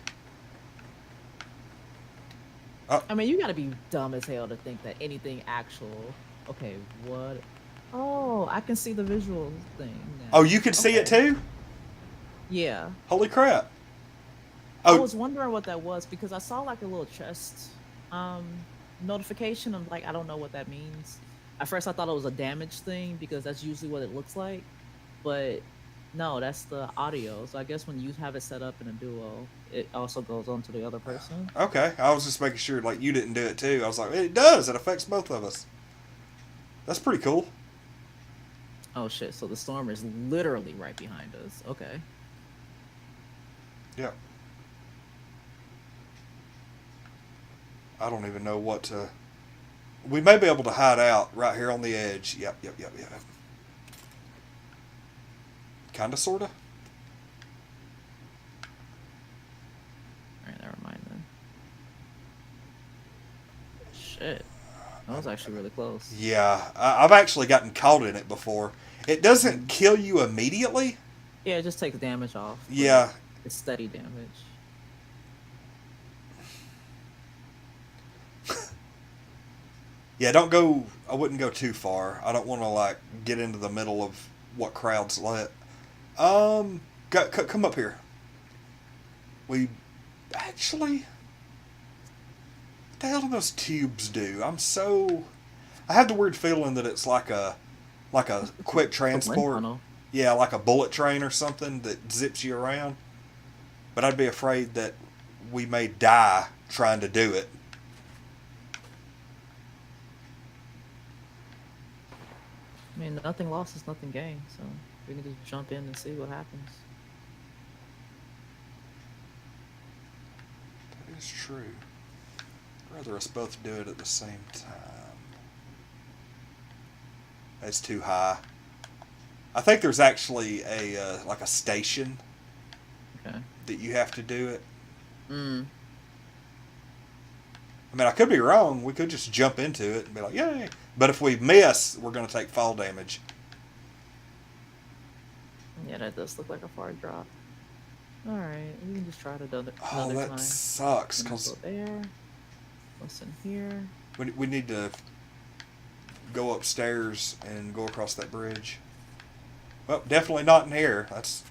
I mean, you gotta be dumb as hell to think that anything actual... okay, what? Oh, I can see the visual thing now. Oh, you could see it too? Yeah. Holy crap. I Oh, was wondering what that was because I saw like a little chest notification. I'm like, I don't know what that means. At first I thought it was a damage thing because that's usually what it looks like. But no, that's the audio. So I guess when you have it set up in a duo, it also goes on to the other person. okay. I was just making sure like you didn't do it too. I was like, it does. It affects both of us. That's pretty cool. Oh shit, so the storm is literally right behind us. Okay. Yeah. I don't even know what to... we may be able to hide out right here on the edge. Yep. Kinda, sorta. Alright, never mind then. Shit. That was actually really close. Yeah, I've actually gotten caught in it before. It doesn't kill you immediately. Yeah, it just takes damage off. Yeah. It's steady damage. Yeah, don't go... I wouldn't go too far. I don't want to, like, get into the middle of what crowd's lit. Come up here. We... actually... what the hell do those tubes do? I have the weird feeling that it's like a quick transport. Yeah, like a bullet train or something that zips you around. But I'd be afraid that we may die trying to do it. I mean, nothing lost is nothing gained, so we can just jump in and see what happens. That is true. I'd rather us both do it at the same time. It's too high. I think there's actually a like a station Okay. that you have to do it. Mm. I mean, I could be wrong. We could just jump into it and be like, yay. But if we miss, we're going to take fall damage. Yeah, that does look like a far drop. All right, we can just try it another Oh, that time. sucks. Go Because there. What's in here? we need to go upstairs and go across that bridge. Well, definitely not in here. That's...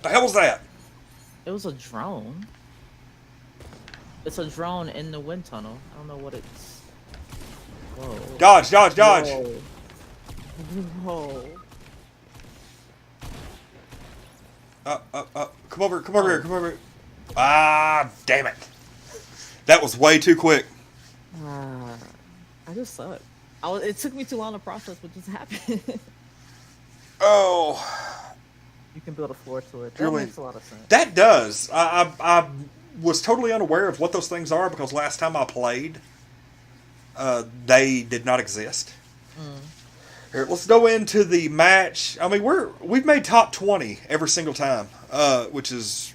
The hell was that? It was a drone. It's a drone in the wind tunnel. I don't know what it's. Whoa. Dodge, dodge, dodge! Whoa. Whoa. Come over here, come over here. Ah, damn it. That was way too quick. I just suck. It took me too long to process what just happened. Oh. You can build a floor to it. That Really? makes a lot of sense. That does. I was totally unaware of what those things are because last time I played, they did not exist. Here, let's go into the match. I mean, we've made top 20 every single time, which is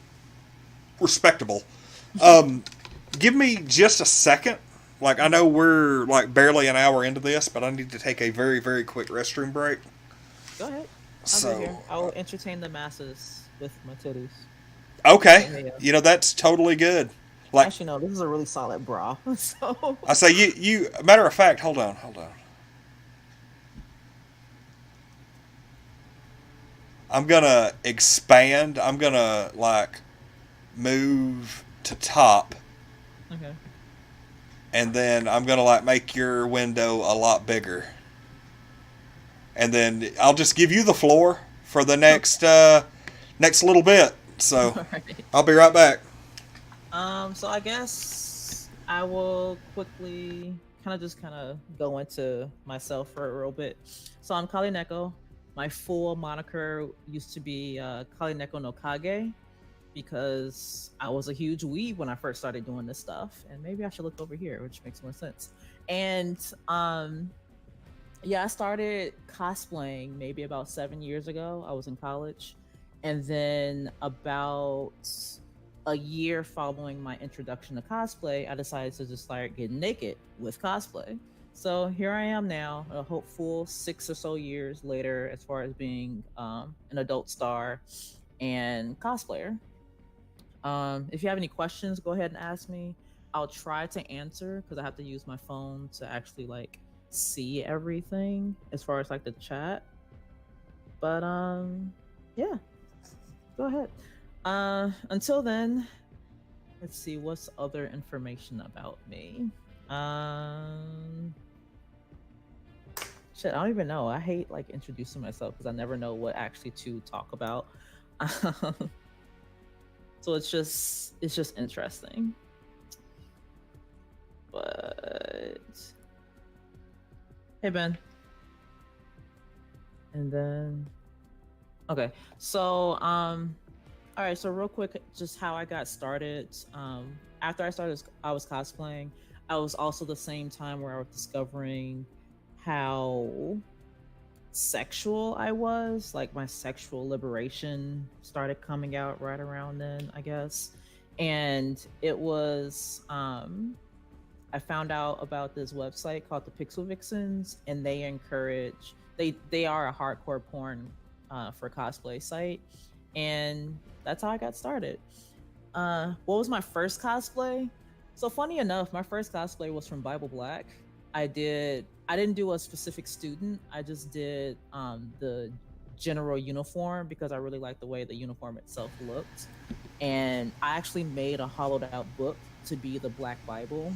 respectable. Give me just a second. Like, I know we're like barely an hour into this, but I need to take a very, very quick restroom break. Go ahead. I'll So, be here. I will entertain the masses with my titties. okay, Yeah. you know that's totally good. Like, Actually, no, this is a really solid bra. So I say, you. Matter of fact, hold on. I'm gonna expand. I'm gonna like move to top, okay. and then I'm gonna like make your window a lot bigger, and then I'll just give you the floor for the next next little bit. So Alright. I'll be right back. So I guess I will quickly kind of go into myself for a real bit. So I'm Kali Neko. My full moniker used to be Kali Neko no Kage because I was a huge weeb when I first started doing this stuff, and maybe I should look over here, which makes more sense. And yeah, I started cosplaying maybe about 7 years ago. I was in college, and then about a year following my introduction to cosplay, I decided to just start getting naked with cosplay. So here I am now, a hopeful 6 or so years later, as far as being an adult star and cosplayer. If you have any questions, go ahead and ask me. I'll try to answer because I have to use my phone to actually like see everything as far as like the chat. But yeah, go ahead. Until then, let's see what's other information about me. Shit, I don't even know. I hate like introducing myself because I never know what actually to talk about. So it's just interesting. But hey Ben. And then okay. So all right, so real quick, just how I got started. After I was cosplaying. I was also the same time where I was discovering how sexual I was. Like my sexual liberation started coming out right around then, I guess. And it was I found out about this website called the Pixel Vixens, and they encourage they are a hardcore porn for cosplay site, and that's how I got started. What was my first cosplay? So funny enough, my first cosplay was from Bible Black. I didn't do a specific student. I just did the general uniform because I really liked the way the uniform itself looked. And I actually made a hollowed out book to be the Black Bible,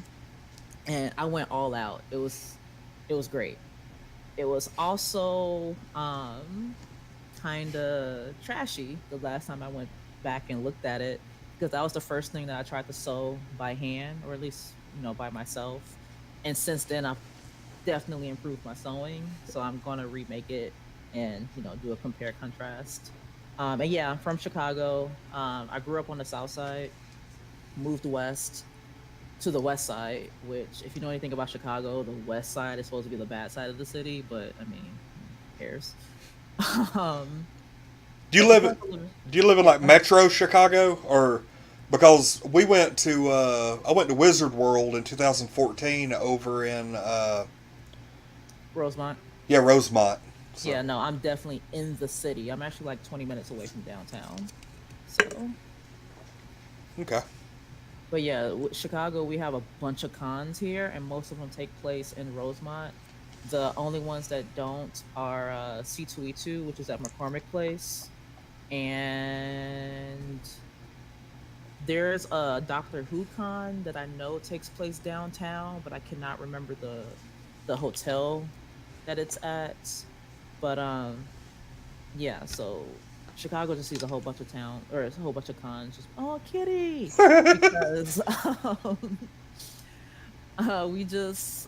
and I went all out. It was great. It was also kind of trashy the last time I went back and looked at it because that was the first thing that I tried to sew by hand, or at least by myself. And since then, I've definitely improved my sewing. So I'm gonna remake it and do a compare contrast. And yeah, I'm from Chicago. I grew up on the South Side, moved west, to the west side, which, if you know anything about Chicago, the west side is supposed to be the bad side of the city, but I mean, who cares? um, Do you but live? Chicago, Do you live in yeah, like Metro Chicago, or because we went to I went to Wizard World in 2014 over in Rosemont. yeah, Rosemont. So Yeah, no, I'm definitely in the city. I'm actually like 20 minutes away from downtown. So, okay. but yeah, Chicago, we have a bunch of cons here, and most of them take place in Rosemont. The only ones that don't are C2E2, which is at McCormick Place, and there's a Doctor Who con that I know takes place downtown, but I cannot remember the hotel that it's at. But yeah, so Chicago just sees a whole bunch of town or a whole bunch of cons. Just oh, kitty, because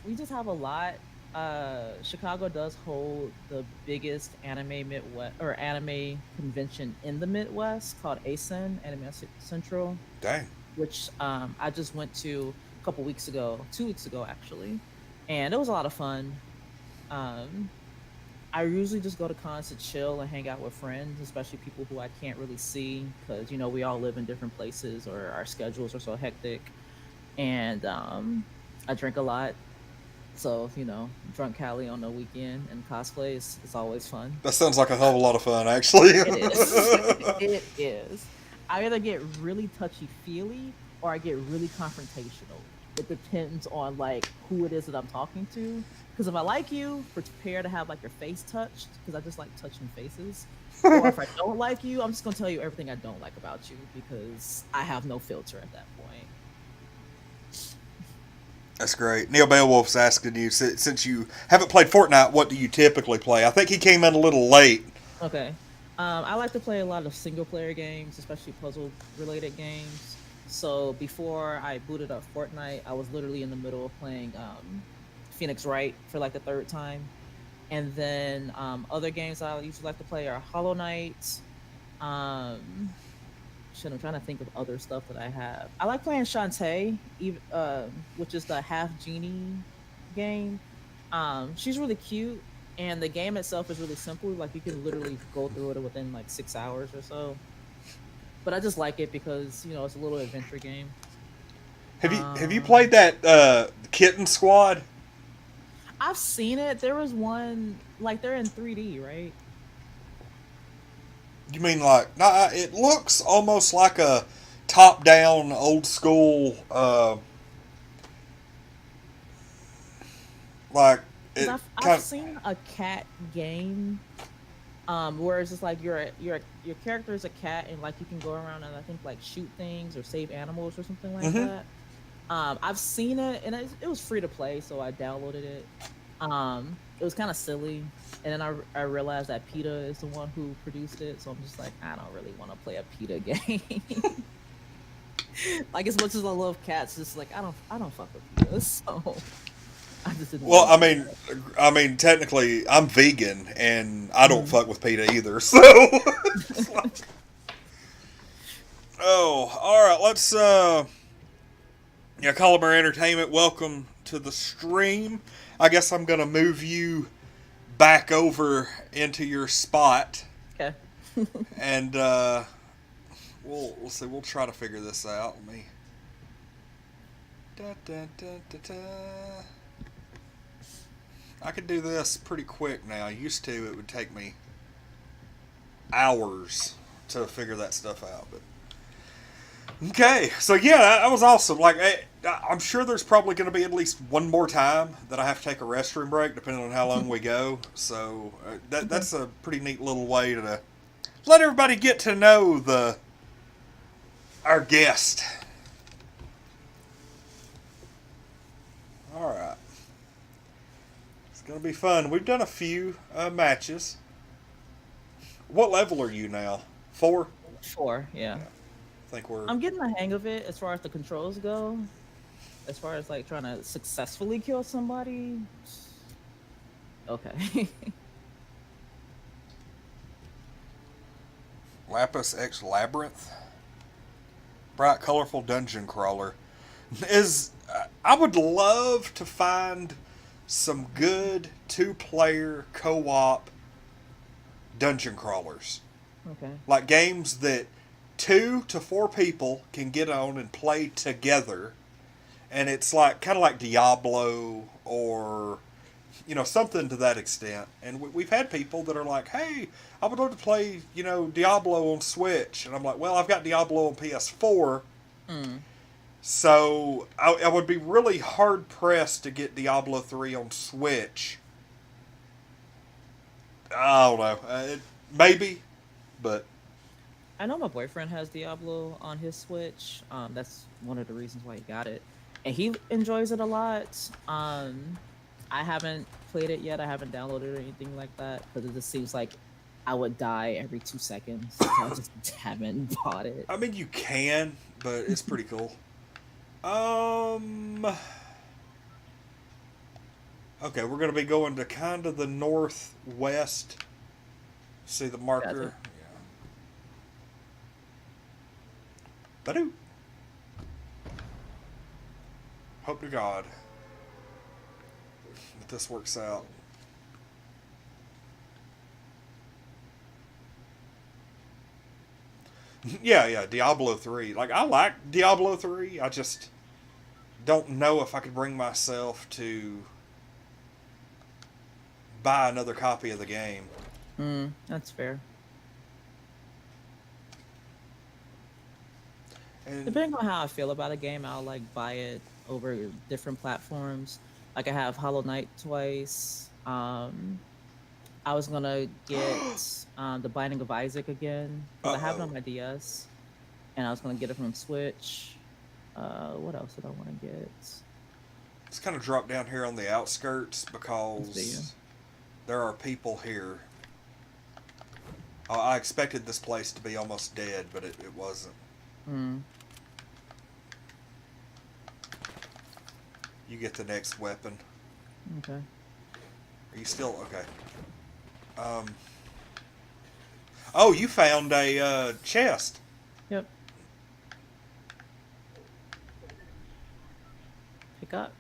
we just have a lot. Chicago does hold the biggest anime Midwest or anime convention in the Midwest called ASIN, Anime Central, Dang. which I just went to a couple weeks ago, 2 weeks ago actually, and it was a lot of fun. Um, I usually just go to cons to chill and hang out with friends, especially people who I can't really see because we all live in different places or our schedules are so hectic. And I drink a lot, so drunk Cali on the weekend and cosplay is it's always fun. That sounds like a hell of a lot of fun, actually. It is. It is. I either get really touchy feely or I get really confrontational. It depends on like who it is that I'm talking to. Because if I like you, prepare to have like your face touched. Because I just like touching faces. Or if I don't like you, I'm just gonna tell you everything I don't like about you because I have no filter at that point. That's great. Neil Beowulf's asking you, since you haven't played Fortnite, what do you typically play? I think he came in a little late. Okay. I like to play a lot of single player games, especially puzzle related games. So before I booted up Fortnite, I was literally in the middle of playing Phoenix Wright for like the third time. And then other games I usually like to play are Hollow Knight. Um, Shit, I'm trying to think of other stuff that I have. I like playing Shantae, even which is the half genie game. She's really cute, and the game itself is really simple. Like you can literally go through it within like 6 hours or so. But I just like it because it's a little adventure game. Have you Um, played that Kitten Squad? I've seen it. There was one like they're in 3D, right? You mean like? Nah, it looks almost like a top-down, old school. Like Because it I've kind of. seen a cat game, where it's just like your character is a cat and like you can go around and I think like shoot things or save animals or something like Mm-hmm. that. I've seen it and it was free to play, so I downloaded it. It was kind of silly, and then I realized that PETA is the one who produced it, so I'm just like I don't really want to play a PETA game. Like as much as I love cats, just like I don't fuck with PETA, so I just didn't Well, want to do that. I mean, technically, I'm vegan and I don't Mhm. fuck with PETA either. So, oh, all right. Let's yeah, Calamar Entertainment. Welcome to the stream. I guess I'm gonna move you back over into your spot, Okay. and we'll see. We'll try to figure this out. Let me. Da, da, da, da, da. I could do this pretty quick now. Used to, it would take me hours to figure that stuff out. But okay, so yeah, that was awesome. Like, I'm sure there's probably going to be at least one more time that I have to take a restroom break, depending on how long we go. So Okay. that's a pretty neat little way to let everybody get to know the our guest. All right, it's going to be fun. We've done a few matches. What level are you now? 4? Sure. Yeah. Yeah, I think we're. I'm getting the hang of it as far as the controls go. As far as like trying to successfully kill somebody. Okay. Lapis X Labyrinth. Bright, colorful dungeon crawler. Is I would love to find some good two-player co-op dungeon crawlers. Okay. Like games that 2 to 4 people can get on and play together. And it's like kind of like Diablo or something to that extent. And we've had people that are like, "Hey, I would love to play Diablo on Switch," and I'm like, "Well, I've got Diablo on PS4, Mm. so I would be really hard pressed to get Diablo 3 on Switch." I don't know, maybe, but I know my boyfriend has Diablo on his Switch. That's one of the reasons why he got it, and he enjoys it a lot. I haven't played it yet. I haven't downloaded it or anything like that because it just seems like I would die every 2 seconds. So I just haven't bought it. I mean you can, but it's pretty cool. Um. Okay, we're gonna be going to kind of the northwest. See the marker? Gotcha. Yeah. Badoo. Hope to God that this works out. Yeah, Diablo 3. Like, I like Diablo 3. I just don't know if I could bring myself to buy another copy of the game. That's fair. And Depending on how I feel about a game, I'll like buy it over different platforms. Like I have Hollow Knight twice. I was gonna get the Binding of Isaac again because I have it on uh-oh. my DS, and I was gonna get it from Switch. What else did I want to get? It's kind of dropped down here on the outskirts Let's see. because there are people here. I expected this place to be almost dead, but it wasn't. Hmm. You get the next weapon. Okay. Are you still okay? Oh, you found a chest. Yep. Pick up.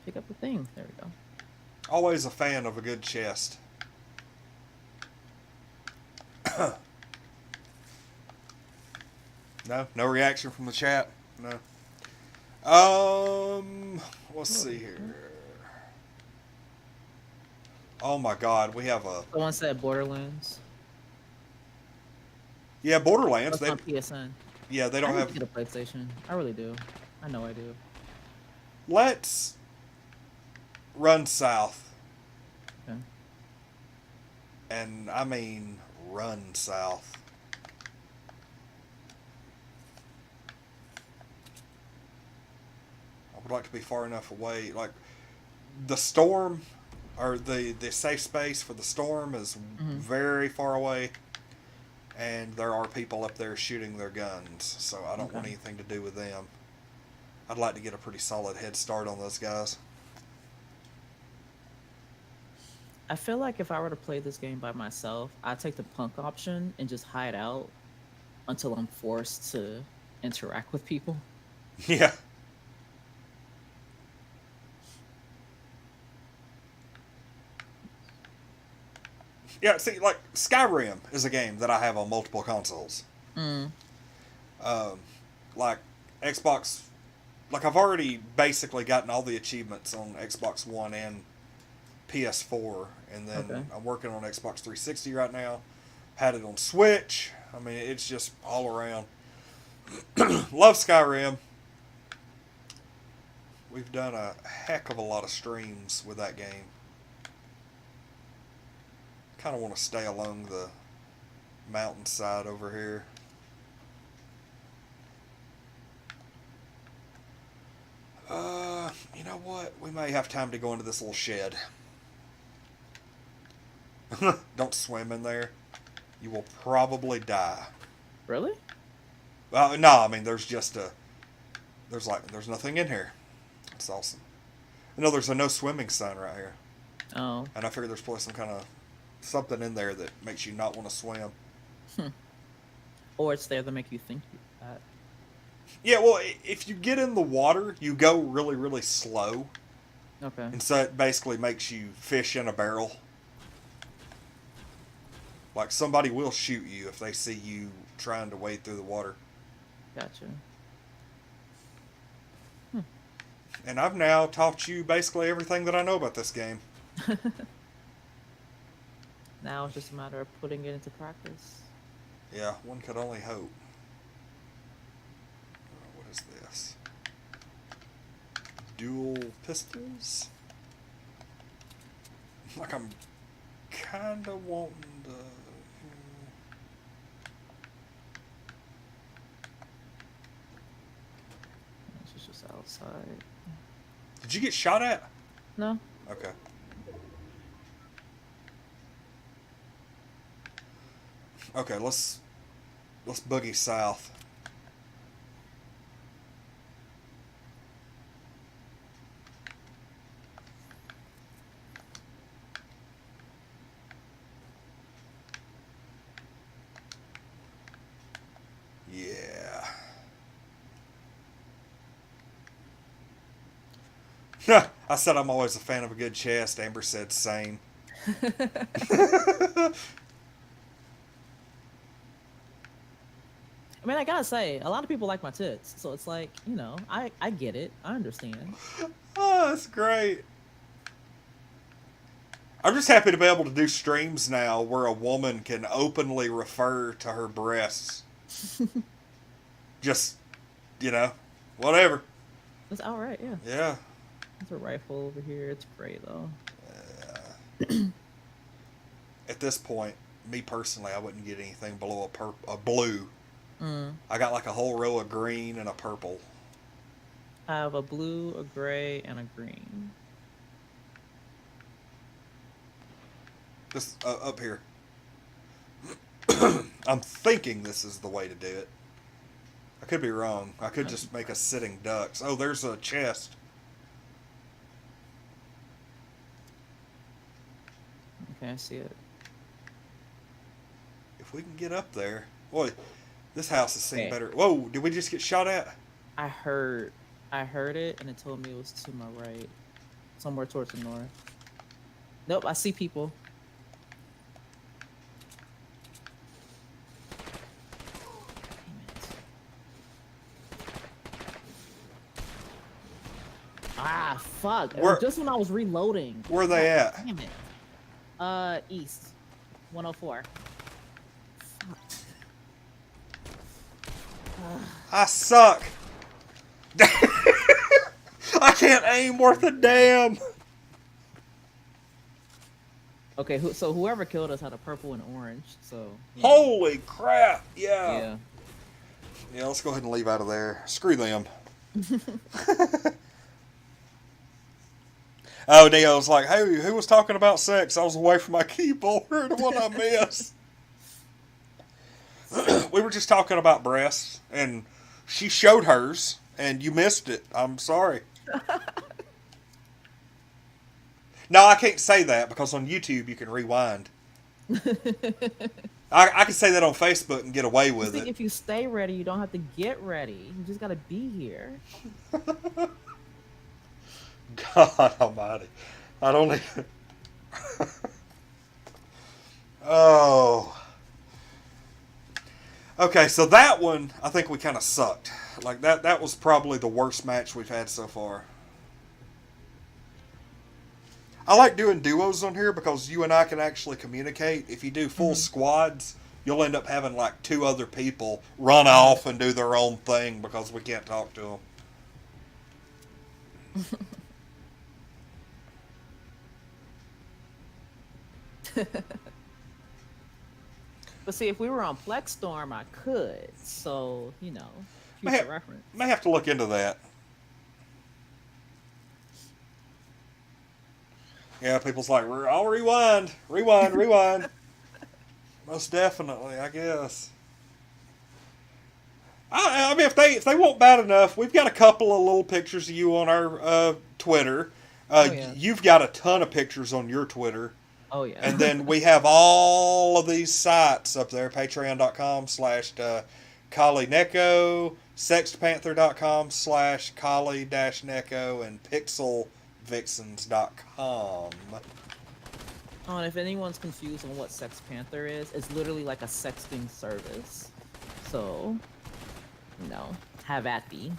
Pick up the thing. There we go. Always a fan of a good chest. No reaction from the chat. No. Let's see here. Oh my God, we have a Someone said Borderlands. Borderlands. That's They on PSN. they I don't need to have. get a PlayStation. I really do. I know I do. Let's run south, Okay. and I mean run south. I would like to be far enough away, like the storm or the safe space for the storm is Hmm. very far away, and there are people up there shooting their guns, so I don't Okay. want anything to do with them. I'd like to get a pretty solid head start on those guys. I feel like if I were to play this game by myself, I'd take the punk option and just hide out until I'm forced to interact with people. Yeah. Yeah, see, like Skyrim is a game that I have on multiple consoles. Mm. Um, like Xbox, like I've already basically gotten all the achievements on Xbox One and PS4, and then Okay. I'm working on Xbox 360 right now. Had it on Switch. I mean, it's just all around. Love Skyrim. We've done a heck of a lot of streams with that game. Kind of want to stay along the mountainside over here. You know what? We may have time to go into this little shed. Don't swim in there. You will probably die. Really? No, I mean there's just there's nothing in here. It's awesome. No, there's a no swimming sign right here, Oh. and I figure there's probably some kind of something in there that makes you not want to swim. Or it's there to make you think that. Yeah, well, if you get in the water, you go really, really slow. Okay. And so it basically makes you fish in a barrel. Like, somebody will shoot you if they see you trying to wade through the water. Gotcha. And I've now taught you basically everything that I know about this game. Now it's just a matter of putting it into practice. Yeah, one could only hope. What is this? Dual pistols? Like, I'm kind of wanting to... This is just outside. Did you get shot at? No. Okay. Okay, let's boogie south. Yeah. I said I'm always a fan of a good chest. Amber said same. I mean, I gotta say, a lot of people like my tits, so it's like, I get it. I understand. Oh, that's great. I'm just happy to be able to do streams now where a woman can openly refer to her breasts. Just, whatever. It's outright, yeah. Yeah. There's a rifle over here. It's great though. At this point, me personally, I wouldn't get anything below a blue. I got like a whole row of green and a purple. I have a blue, a gray, and a green. This up here. I'm thinking this is the way to do it. I could be wrong. I could just make us sitting ducks. Oh, there's a chest. Okay, I see it. If we can get up there. Boy, this house has seen Okay. better. Whoa, did we just get shot at? I heard it, and it told me it was to my right, somewhere towards the north. Nope, I see people. Ah, fuck. Just when I was reloading. Where are they at? Damn it. East. 104. I suck. I can't aim worth a damn. Okay, so whoever killed us had a purple and orange, so... Holy crap, yeah. Yeah. Yeah, let's go ahead and leave out of there. Screw them. Oh, Neo was like, hey, who was talking about sex? I was away from my keyboard. What I missed? We were just talking about breasts, and she showed hers, and you missed it. I'm sorry. No, I can't say that, because on YouTube you can rewind. I can say that on Facebook and get away with it. If you stay ready, you don't have to get ready. You just gotta be here. God almighty. I don't even... Oh. Okay, so that one, I think we kind of sucked. Like, that was probably the worst match we've had so far. I like doing duos on here because you and I can actually communicate. If you do full squads, you'll end up having like 2 other people run off and do their own thing because we can't talk to them. But see, if we were on Plex Storm, I could. So, future reference. May have to look into that. Yeah, people's like, I'll rewind. Most definitely, I guess. I mean, if they want bad enough, we've got a couple of little pictures of you on our Twitter. Yeah. You've got a ton of pictures on your Twitter. Oh, yeah. And then we have all of these sites up there, patreon.com/ Kali Neko, sexedpanther.com/Kali-Neko, and pixelvixens.com. Oh, and if anyone's confused on what Sex Panther is, it's literally like a sexting service. So, have at thee.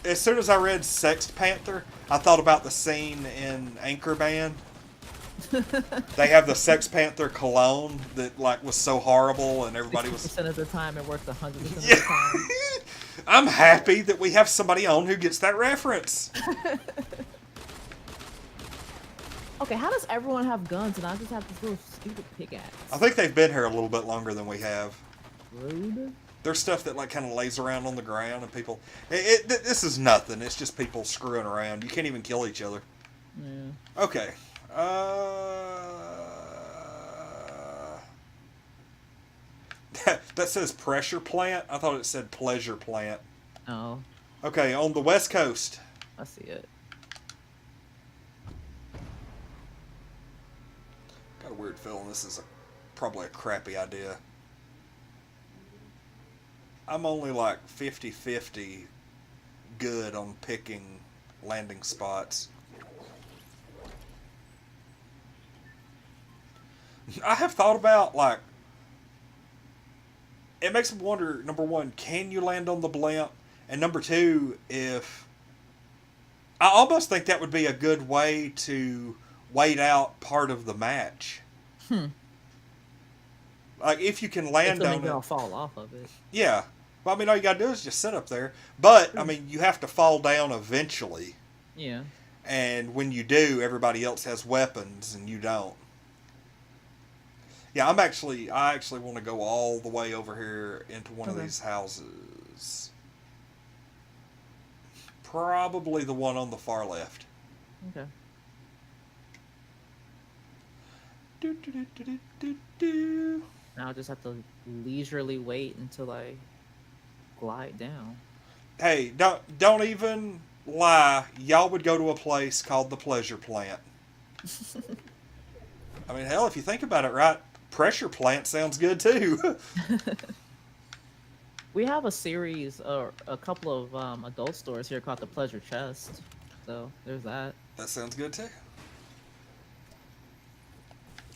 As soon as I read Sexed Panther, I thought about the scene in Anchorman. They have the Sex Panther cologne that was so horrible, and everybody was 60% of the time it works 100% of Yeah. the time. I'm happy that we have somebody on who gets that reference. Okay, how does everyone have guns and I just have this little stupid pickaxe? I think they've been here a little bit longer than we have. Rude. There's stuff that kind of lays around on the ground, and people. This is nothing. It's just people screwing around. You can't even kill each other. Yeah. Okay. That says pressure plant. I thought it said pleasure plant. Oh, Okay, on the West Coast. I see it. Got a weird feeling this is probably a crappy idea. I'm only 50-50 good on picking landing spots. I have thought about, it makes me wonder, number one, can you land on the blimp? And number two, I almost think that would be a good way to wait out part of the match. If you can land on it. I'll fall off of it. Yeah. Well, all you gotta do is just sit up there. But, you have to fall down eventually. Yeah. And when you do, everybody else has weapons and you don't. Yeah, I actually want to go all the way over here into one of these houses. Probably the one on the far left. Okay. Now I'll just have to leisurely wait until I glide down. Hey, don't even lie. Y'all would go to a place called the Pleasure Plant. Hell, if you think about it, right? Pressure plant sounds good too. We have a series or a couple of adult stores here called the Pleasure Chest. So there's that. That sounds good too.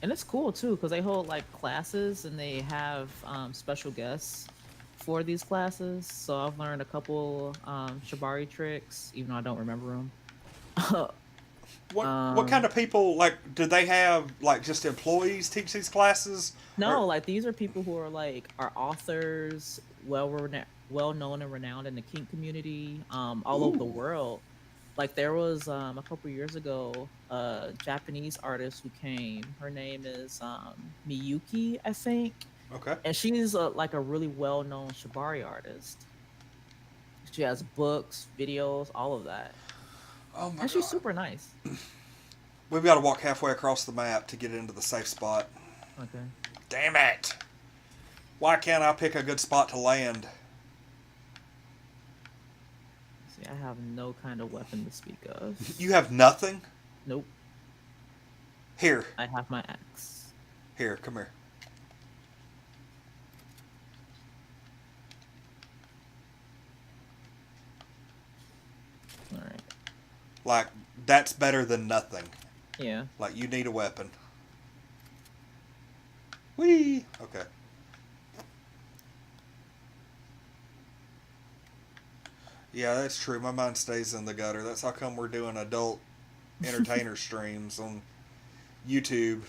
And it's cool too because they hold classes and they have special guests for these classes. So I've learned a couple shibari tricks, even though I don't remember them. What kind of people, do they have, just employees teach these classes? No, these are people who are, are authors, well known and renowned in the kink community, all over the world. There was, a couple years ago, a Japanese artist who came. Her name is, Miyuki, I think. Okay. And she's, a really well-known shibari artist. She has books, videos, all of that. Oh my God. And she's super nice. We've got to walk halfway across the map to get into the safe spot. Okay. Damn it! Why can't I pick a good spot to land? See, I have no kind of weapon to speak of. You have nothing? Nope. Here. I have my axe. Here, come here. Alright. That's better than nothing. Yeah. You need a weapon. Whee! Okay. Yeah, that's true. My mind stays in the gutter. That's how come we're doing adult entertainer streams on YouTube.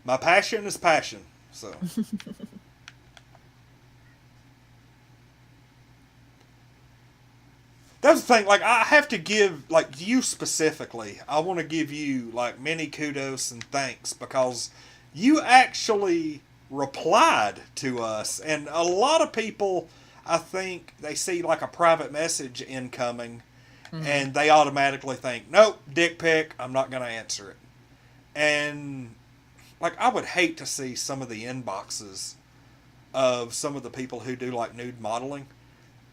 My passion is passion, so. That's the thing, I have to give, you specifically, I want to give you, many kudos and thanks because you actually replied to us. And a lot of people, I think, they see, a private message incoming and they automatically think, nope, dick pic, I'm not going to answer it. And, I would hate to see some of the inboxes of some of the people who do, nude modeling.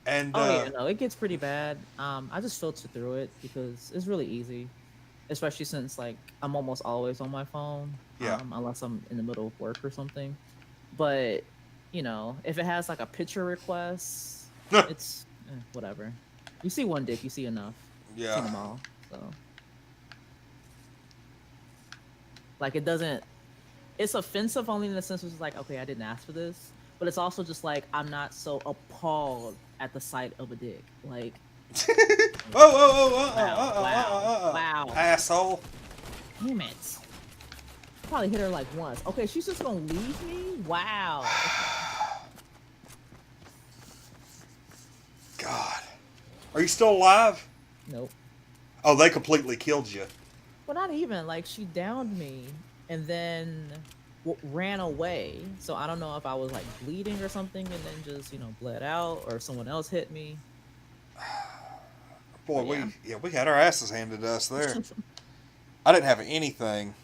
And, it gets pretty bad. I just filter through it because it's really easy, especially since I'm almost always on my phone. Yeah. Unless I'm in the middle of work or something. But if it has like a picture request, it's whatever. You see one dick, you see enough. Yeah. Seen them all. So like it doesn't. It's offensive only in the sense it's like, okay, I didn't ask for this, but it's also just like I'm not so appalled at the sight of a dick. Like, wow, wow, wow. Asshole. Damn it. Probably hit her like once. Okay, she's just gonna leave me? Wow. Okay. God. Are you still alive? Nope. Oh, they completely killed you. Well, not even. Like, she downed me and then ran away. So I don't know if I was like bleeding or something and then just, bled out or someone else hit me. Boy, Yeah. we had our asses handed to us there. I didn't have anything.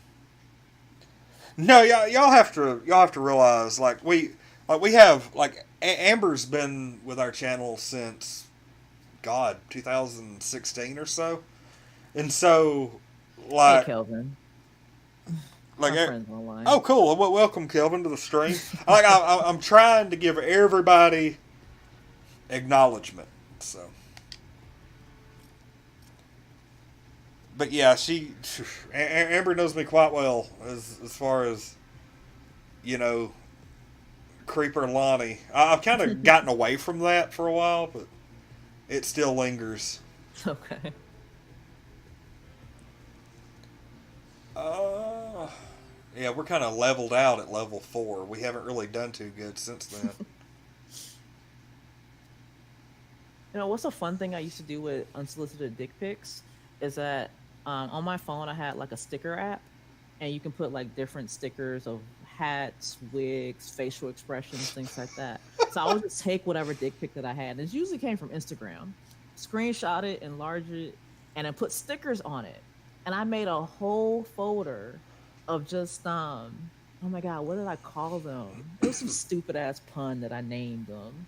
No, y'all have to realize we have Amber's been with our channel since God 2016 or so, and so Hey, Kelvin. like our friends online. oh cool, well, welcome Kelvin to the stream. I'm trying to give everybody acknowledgement, so. But yeah, Amber knows me quite well as far as, Creeper Lonnie. I've kind of gotten away from that for a while, but it still lingers. Okay. Yeah, we're kind of leveled out at level 4. We haven't really done too good since then. What's a fun thing I used to do with unsolicited dick pics is that on my phone I had like a sticker app, and you can put like different stickers of hats, wigs, facial expressions, things like that. So I would just take whatever dick pic that I had, and it usually came from Instagram, screenshot it, enlarge it, and then put stickers on it. And I made a whole folder of just oh my god, what did I call them? It was some stupid ass pun that I named them.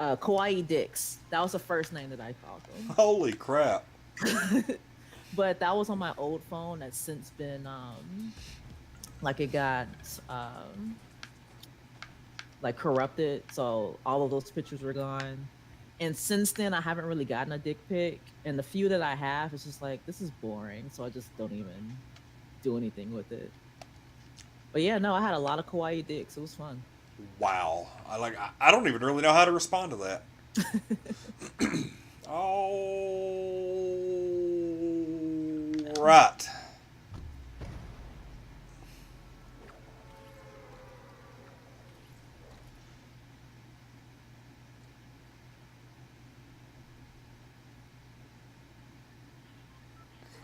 Kawaii dicks. That was the first name that I called them. Holy crap. But that was on my old phone that's since been like it got like corrupted, so all of those pictures were gone. And since then I haven't really gotten a dick pic, and the few that I have, it's just like, this is boring, so I just don't even do anything with it. But yeah, no, I had a lot of kawaii dicks. It was fun. Wow. I don't even really know how to respond to that. All right.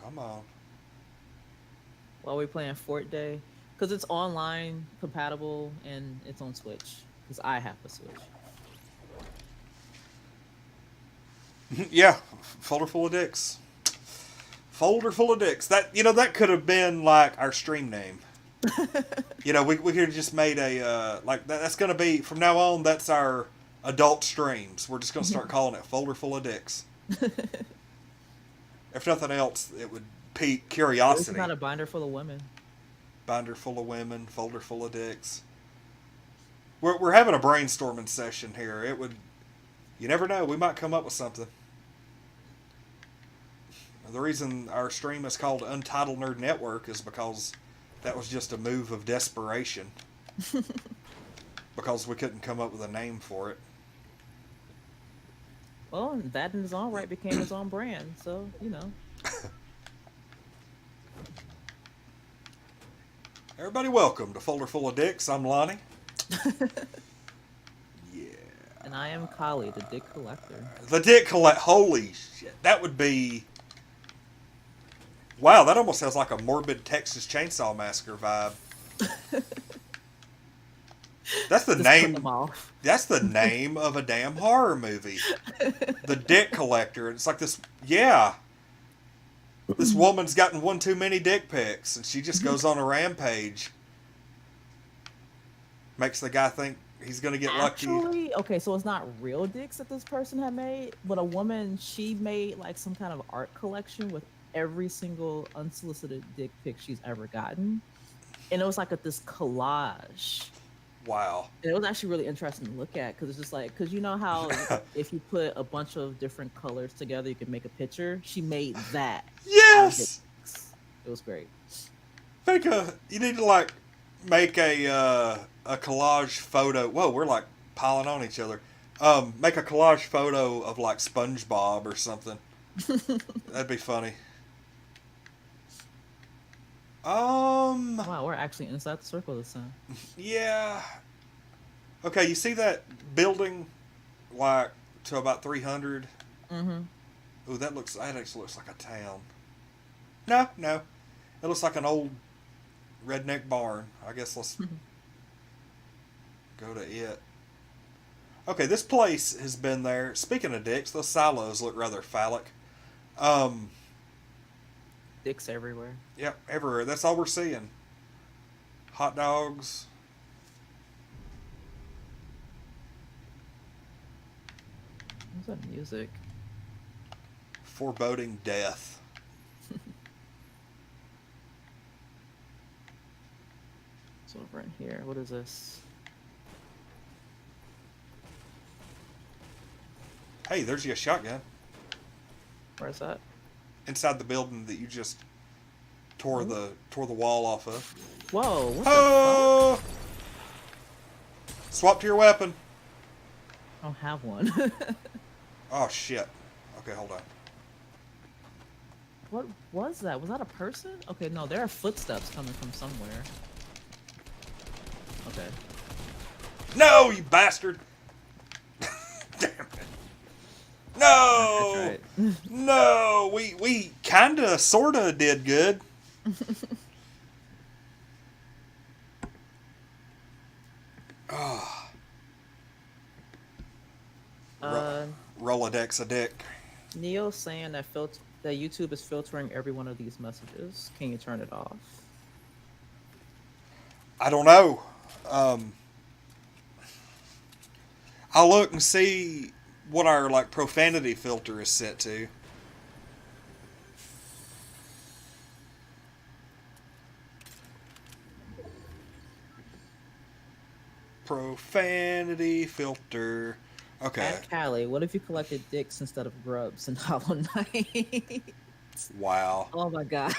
Come on. While we're playing Fort Day, because it's online compatible and it's on Switch, because I have a Switch. Yeah, folder full of dicks. Folder full of dicks. That could have been like our stream name. We could have just made a that's gonna be from now on. That's our adult streams. We're just gonna start calling it folder full of dicks. If nothing else, it would pique curiosity. It's not a binder full of women. Binder full of women, folder full of dicks. We're having a brainstorming session here. It would, you never know, we might come up with something. The reason our stream is called Untitled Nerd Network is because that was just a move of desperation. Because we couldn't come up with a name for it. Well, that in his own right became his own brand, so, Everybody welcome to Folder Full of Dicks. I'm Lonnie. Yeah. And I am Kali, the dick collector. The dick collect. Holy shit. That would be... Wow, that almost has like a morbid Texas Chainsaw Massacre vibe. That's the name. That's the name of a damn horror movie. The Dick Collector. It's like this. Yeah. This woman's gotten one too many dick pics, and she just goes on a rampage. Makes the guy think he's gonna get lucky. Okay, so it's not real dicks that this person had made, but a woman, she made like some kind of art collection with every single unsolicited dick pic she's ever gotten, and it was like this collage Wow. And it was actually really interesting to look at because it's just like, because you know how if you put a bunch of different colors together, you can make a picture. She made that out of Yes. dicks. It was great. You need to like make a collage photo. Whoa, we're like piling on each other. Make a collage photo of like SpongeBob or something. That'd be funny. Um, Wow, we're actually inside the circle this time. yeah. Okay, you see that building like to about 300? Mm-hmm. Ooh, that actually looks like a town. No, no. It looks like an old redneck barn. I guess let's go to it. Okay, this place has been there. Speaking of dicks, those silos look rather phallic. Um, Dicks everywhere. yep, everywhere. That's all we're seeing. Hot dogs. What's that music? Foreboding death. It's over in here. What is this? Hey, there's your shotgun Where's that? inside the building that you just tore the wall off of. Whoa! What the fuck? Oh! Swap to your weapon. I don't have one. Oh shit. Okay, hold on. What was that? Was that a person? Okay, no, there are footsteps coming from somewhere. Okay. No, you bastard! Damn it. No! That's right. No! We kinda sorta did good. Oh. Uh, Rolodex a dick. Neo's saying that that YouTube is filtering every one of these messages. Can you turn it off? I don't know. I'll look and see what our like profanity filter is set to. Profanity filter. Okay. At Kali, what if you collected dicks instead of grubs in Hollow Knight? Wow. Oh my god.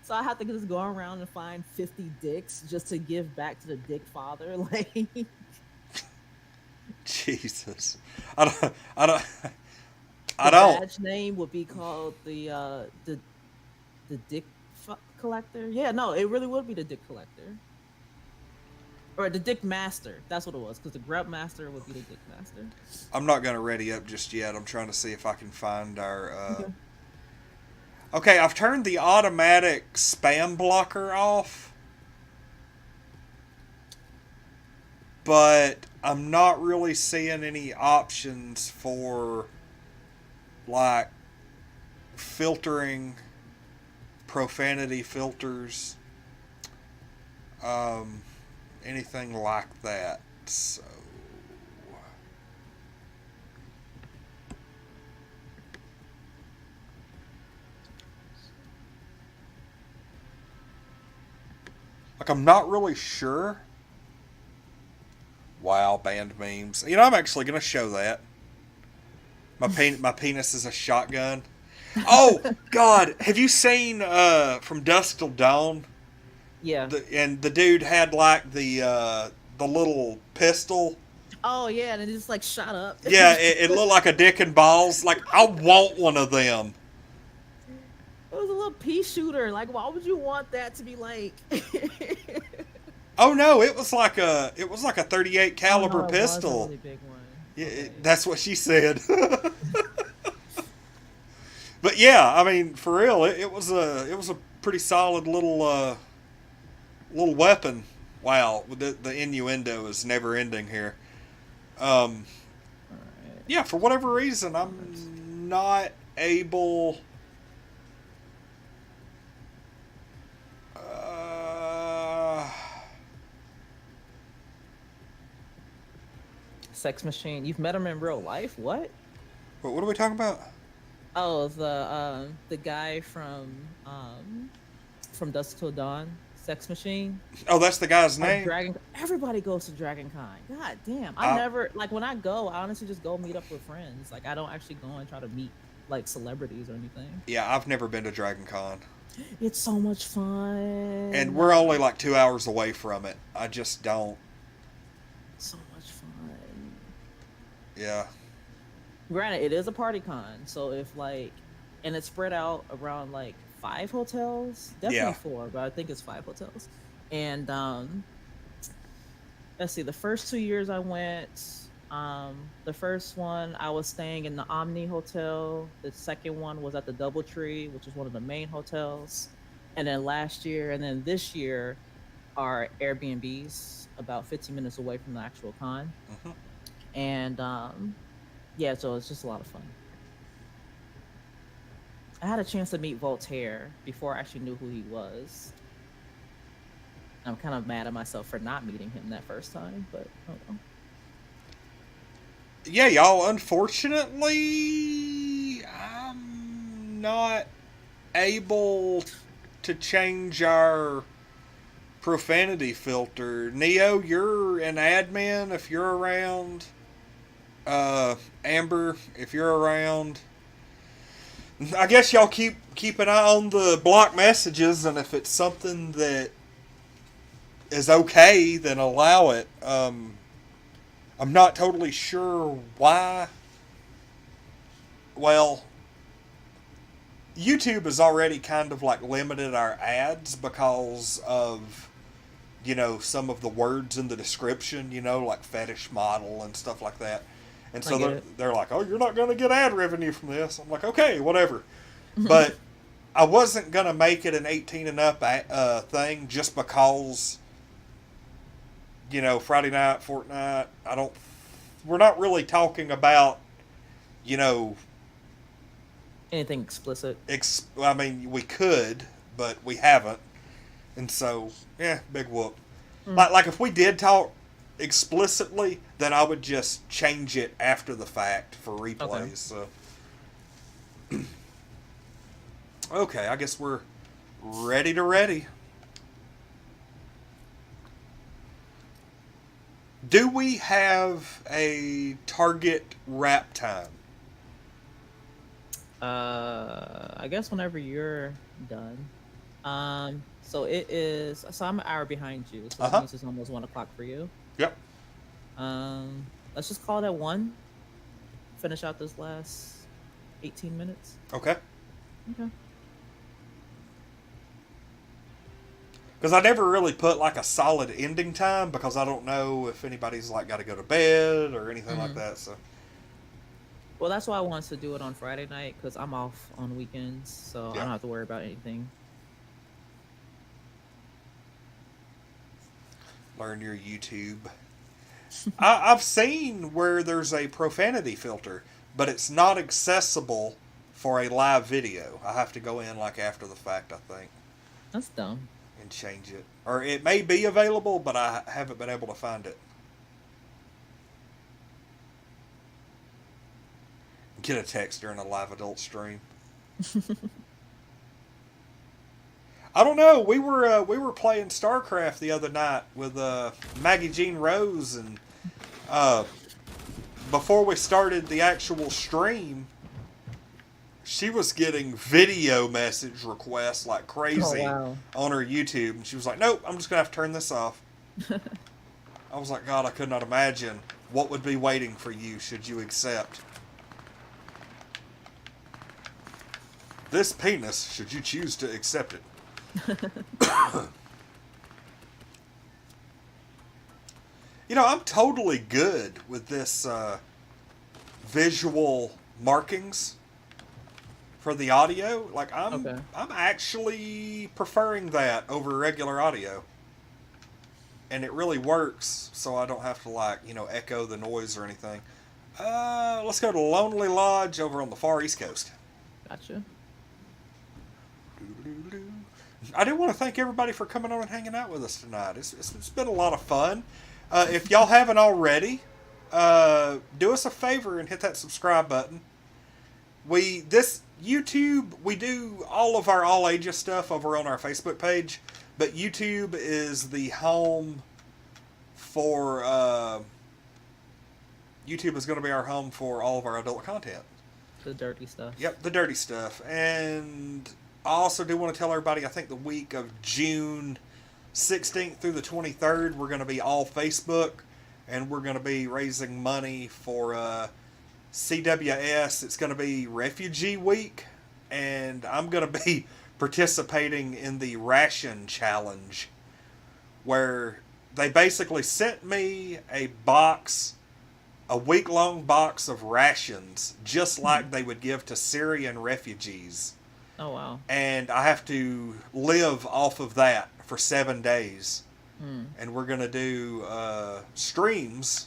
So I have to just go around and find 50 dicks just to give back to the dick father. Like, Jesus. I don't. I don't. I the don't. badge name would be called the dick collector. Yeah, no, it really would be the dick collector. Or the Dick Master. That's what it was, because the Grub Master would be the Dick Master. I'm not gonna ready up just yet. I'm trying to see if I can find our. Okay, I've turned the automatic spam blocker off, but I'm not really seeing any options for like filtering profanity filters, anything like that. So like I'm not really sure. Wow, banned memes. You know, I'm actually gonna show that. My penis is a shotgun. Oh God, have you seen From Dusk Till Dawn? Yeah. And the dude had like the little pistol. Oh, yeah, and it just like shot up. Yeah, it looked like a dick and balls. Like I want one of them. It was a little pea shooter. Like, why would you want that to be like? Oh no, it was like a 38 caliber Oh, no, it was a pistol. really big one. Yeah, Okay. that's what she said. But yeah, I mean, for real, it was a pretty solid little weapon. Wow, the innuendo is never ending here. All right. Yeah, for whatever reason, I'm not able. Sex machine. You've met him in real life? What? What are we talking about? Oh, the guy from Dusk Till Dawn Sex Machine. Oh, that's the guy's Or name? Dragon. Everybody goes to Dragon Con. God damn. I I, never like when I go. I honestly just go meet up with friends. Like I don't actually go and try to meet like celebrities or anything. yeah, I've never been to Dragon Con. It's so much And fun. we're only like 2 hours away from it. I just don't. So much fun. Yeah. Granted, it is a party con, so if like, and it's spread out around like 5 hotels, definitely Yeah. four, but I think it's 5 hotels. And let's see, the first 2 years I went, the first one I was staying in the Omni Hotel. The second one was at the DoubleTree, which is one of the main hotels. And then last year, and then this year, are Airbnbs about 15 minutes away from the actual con. Hmm. And yeah, so it's just a lot of fun. I had a chance to meet Voltaire before I actually knew who he was. I'm kind of mad at myself for not meeting him that first time, but oh well. Yeah, y'all, unfortunately, I'm not able to change our profanity filter. Neo, you're an admin if you're around. Amber, if you're around. I guess y'all keep an eye on the block messages, and if it's something that is okay, then allow it. I'm not totally sure why. Well, YouTube has already kind of like limited our ads because of, some of the words in the description, like fetish model and stuff like that. And I so get they're, it. they're like, oh, you're not going to get ad revenue from this. I'm like, okay, whatever. But I wasn't going to make it an 18 and up thing just because, Friday night, Fortnite, we're not really talking about, you know, Anything explicit? I mean, we could, but we haven't. And so, yeah, big whoop. Mm. Like if we did talk explicitly, then I would just change it after the fact for replays. Okay. So, okay, I guess we're ready to ready. Do we have a target wrap time? I guess whenever you're done. So it is. So I'm an hour behind you, so Uh that huh. means it's almost 1 o'clock for you. Yep. Let's just call it at one. Finish out this last 18 minutes. Okay. Okay. Because I never really put like a solid ending time because I don't know if anybody's like got to go to bed or anything like Hmm. that. So Well, that's why I wanted to do it on Friday night because I'm off on weekends, so I yeah, don't have to worry about anything. learn your YouTube. I've seen where there's a profanity filter, but it's not accessible for a live video. I have to go in like after the fact, I think, That's dumb. and change it. Or it may be available, but I haven't been able to find it. Get a text during a live adult stream. I don't know. We were playing StarCraft the other night with Maggie Jean Rose, and uh, before we started the actual stream, she was getting video message requests like Oh crazy wow. on her YouTube, and she was like, "Nope, I'm just gonna have to turn this off." I was like, God, I could not imagine what would be waiting for you should you accept this penis. Should you choose to accept it? I'm totally good with this visual markings for the audio. Like I'm Okay. I'm actually preferring that over regular audio. And it really works, so I don't have to echo the noise or anything. Let's go to Lonely Lodge over on the far east coast. Gotcha. I do want to thank everybody for coming on and hanging out with us tonight. It's been a lot of fun. If y'all haven't already, do us a favor and hit that subscribe button. This YouTube, we do all of our all ages stuff over on our Facebook page, But YouTube is the home for YouTube is going to be our home for all of our adult content. The dirty stuff. Yep, the dirty stuff. And I also do want to tell everybody, I think the week of June 16th through the 23rd, we're going to be all Facebook, and we're going to be raising money for CWS. It's going to be Refugee Week, and I'm going to be participating in the Ration Challenge, where they basically sent me a box, a week-long box of rations, just like they would give to Syrian refugees. Oh, wow. And I have to live off of that for 7 days. Hmm. And we're going to do streams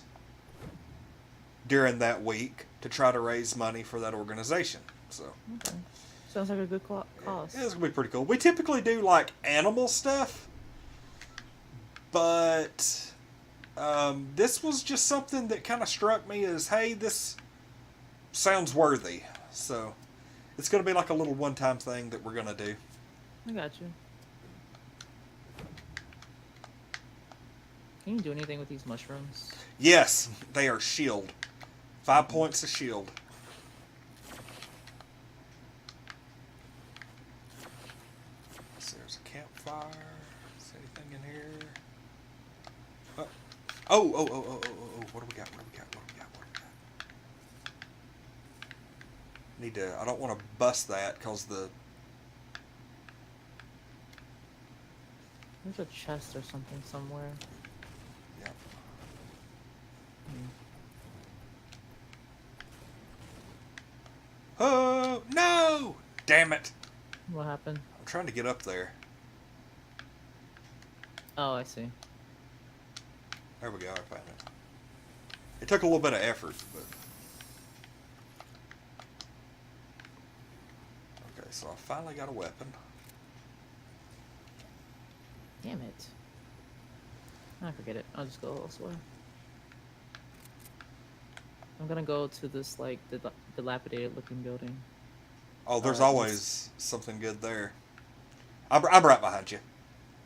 during that week to try to raise money for that organization. So, Okay. Sounds like a good cause. yeah, it's going to be pretty cool. We typically do like animal stuff, but this was just something that kind of struck me as, hey, this sounds worthy. So it's going to be like a little one-time thing that we're going to do. I got you. Can you do anything with these mushrooms? Yes, they are shield. 5 points of shield. So there's a campfire. Is there anything in here? Oh. What do we got? Need to. I don't want to bust that because the. There's a chest or something somewhere. Yeah. Oh no! Damn it! What happened? I'm trying to get up there. Oh, I see. There we go. I found it. It took a little bit of effort, but. Okay, so I finally got a weapon. Damn it. I forget it. I'll just go elsewhere. I'm gonna go to this, like, dilapidated looking building. Oh, there's always something good there. I'm right behind you.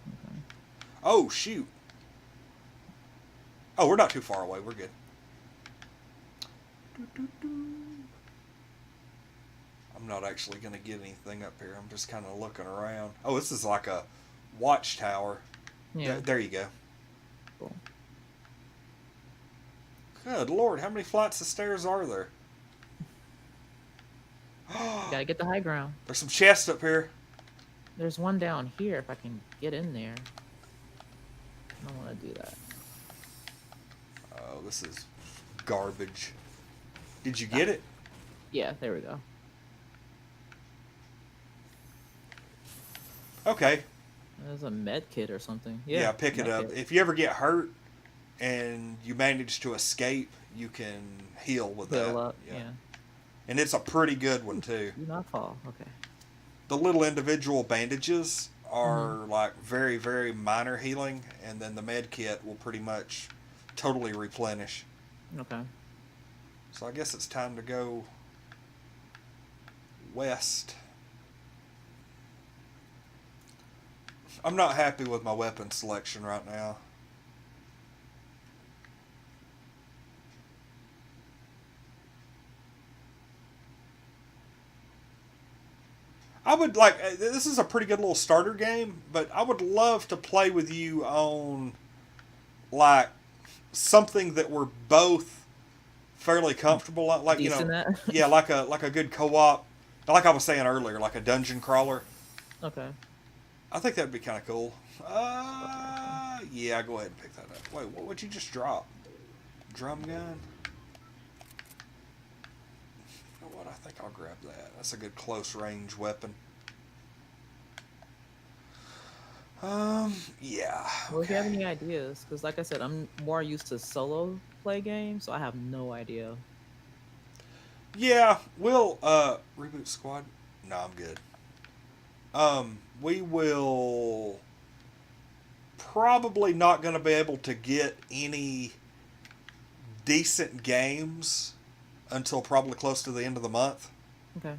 Okay. Oh, shoot. Oh, we're not too far away. We're good. I'm not actually going to get anything up here. I'm just kind of looking around. Oh, this is like a watchtower. Yeah. There you go. Cool. Good Lord, how many flights of stairs are there? You gotta get the high ground. There's some chests up here. There's one down here if I can get in there. I don't want to do that. Oh, this is garbage. Did you get it? Yeah, there we go. Okay. There's a med kit or something. Yeah, pick it med up. kit. If you ever get hurt and you manage to escape, you can heal with that. Heal up, yeah. And it's a pretty good one, too. Do not fall. Okay. The little individual bandages are like very, very minor healing, and then the med kit will pretty much totally replenish. Okay. So I guess it's time to go west. I'm not happy with my weapon selection right now. I would like, this is a pretty good little starter game, but I would love to play with you on like something that we're both fairly comfortable on, like, you know, Decent at? yeah, like a good co-op, like I was saying earlier, like a dungeon crawler. Okay. I think that'd be kind of cool. Yeah, go ahead and pick that up. Wait, what would you just drop? Drum gun? You know what? I think I'll grab that. That's a good close range weapon. Yeah. Well, if you have any ideas, because like I said, I'm more used to solo play games, so I have no idea. Yeah, we'll reboot squad. No, I'm good. We will probably not going to be able to get any decent games until probably close to the end of the month. Okay.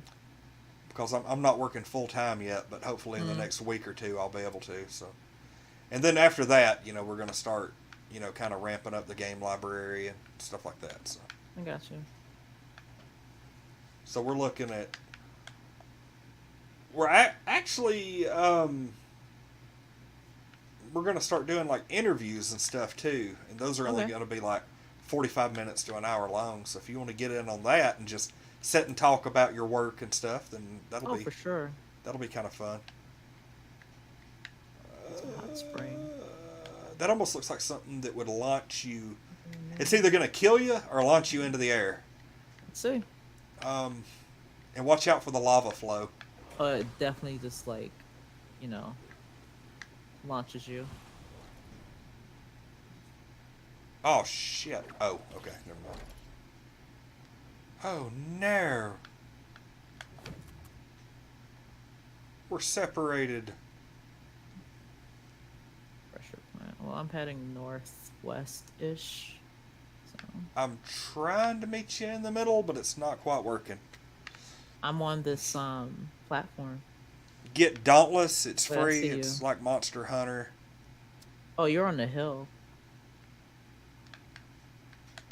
Because I'm not working full time yet, but hopefully in the next week or two I'll be able to. So And then after that, we're going to start, kind of ramping up the game library and stuff like that. So, I got you. so we're looking at. We're actually we're going to start doing like interviews and stuff too, and those are only Okay. going to be like 45 minutes to an hour long. So if you want to get in on that and just sit and talk about your work and stuff, then Oh, for sure. that'll be kind of fun. It's a hot spring. That almost looks like something that would launch you. It's either going to kill you or launch you into the air. Let's see. Um, and watch out for the lava flow. It definitely just like, you know, launches you. Oh shit! Oh, okay, never mind. Oh no! We're separated. Pressure plant. Well, I'm heading northwest-ish. So I'm trying to meet you in the middle, but it's not quite working. I'm on this platform. Get Dauntless. It's Wait, I free. see It's you. like Monster Hunter. Oh, you're on the hill.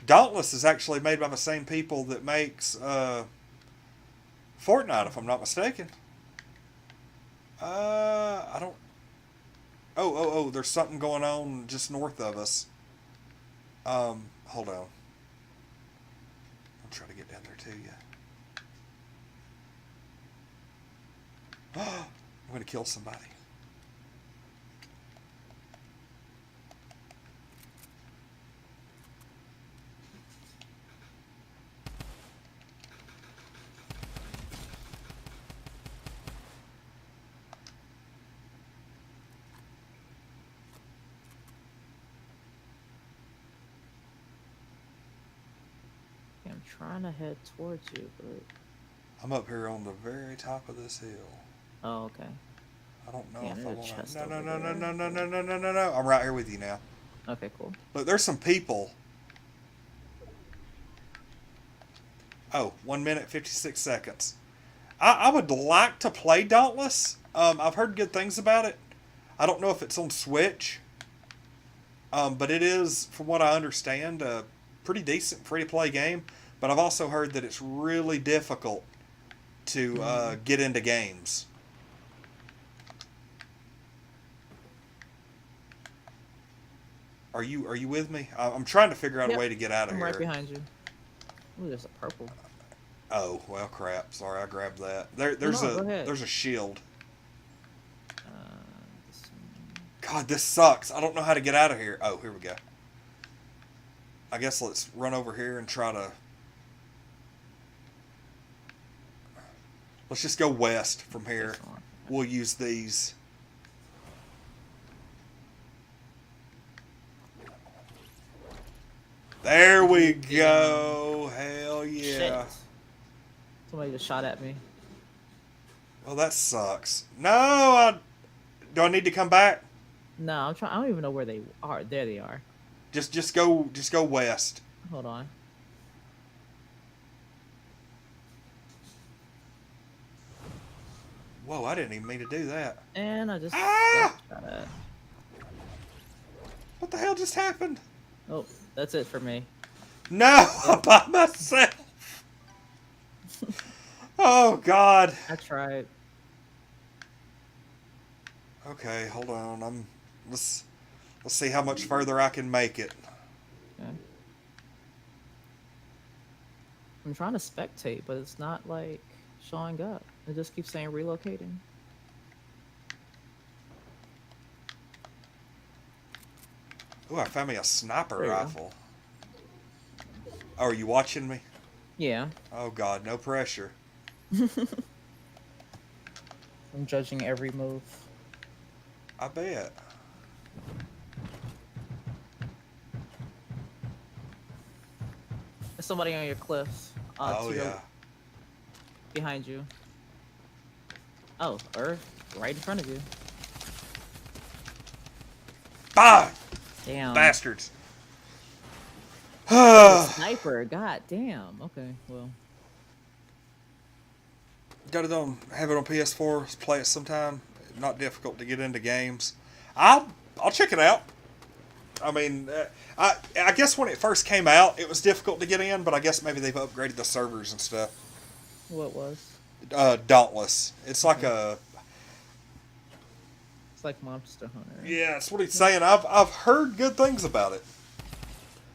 Dauntless is actually made by the same people that makes Fortnite, if I'm not mistaken. I don't. Oh! There's something going on just north of us. Hold on. I'll try to get down there to you. I'm gonna kill somebody. Yeah, I'm trying to head towards you, but I'm up here on the very top of this hill. oh, okay. I don't know Yeah, if I there's a want chest to. No, over no, no, there. no, no, no, no, no, no, no. I'm right here with you now. Okay, cool. Look, there's some people. Oh, 1 minute, 56 seconds. I would like to play Dauntless. I've heard good things about it. I don't know if it's on Switch. But it is, from what I understand, a pretty decent free to play game. But I've also heard that it's really difficult to get into games. Are you with me? I'm trying to figure out a Yep, way to get out of I'm here. right behind you. Ooh, there's a purple. Oh well, crap. Sorry, I grabbed that. No, There's no, go ahead. a shield. This one. God, this sucks. I don't know how to get out of here. Oh, here we go. I guess let's run over here and try to. Let's just go west from here. This one. We'll use these. There we go. Hell yeah. Shit. Somebody just shot at me. Well, that sucks. No, do I need to come back? No, I'm trying. I don't even know where they are. There they are. Just go west. Hold on. Whoa, I didn't even mean to do that. And I just Ah! got shot at. What the hell just happened? Oh, that's it for me. No, I'm by myself. Oh God. I tried. Okay, hold on. Let's see how much further I can make it. Okay. I'm trying to spectate, but it's not like showing up. It just keeps saying relocating. Ooh, I found me a sniper There you go. rifle. Oh, are you watching me? Yeah. Oh God, no pressure. I'm judging every move. I bet. There's somebody on your cliffs. Oh to your- yeah. behind you. Oh, or right in front of you. Bye, Damn. bastards. Sniper. God damn. Okay. Well. Got it on. Have it on PS4. Play it sometime. Not difficult to get into games. I'll I'll check it out. I mean, I guess when it first came out, it was difficult to get in, but I guess maybe they've upgraded the servers and stuff. What was? Dauntless. It's like a. It's like Monster Hunter. Yeah, that's what he's saying. I've heard good things about it.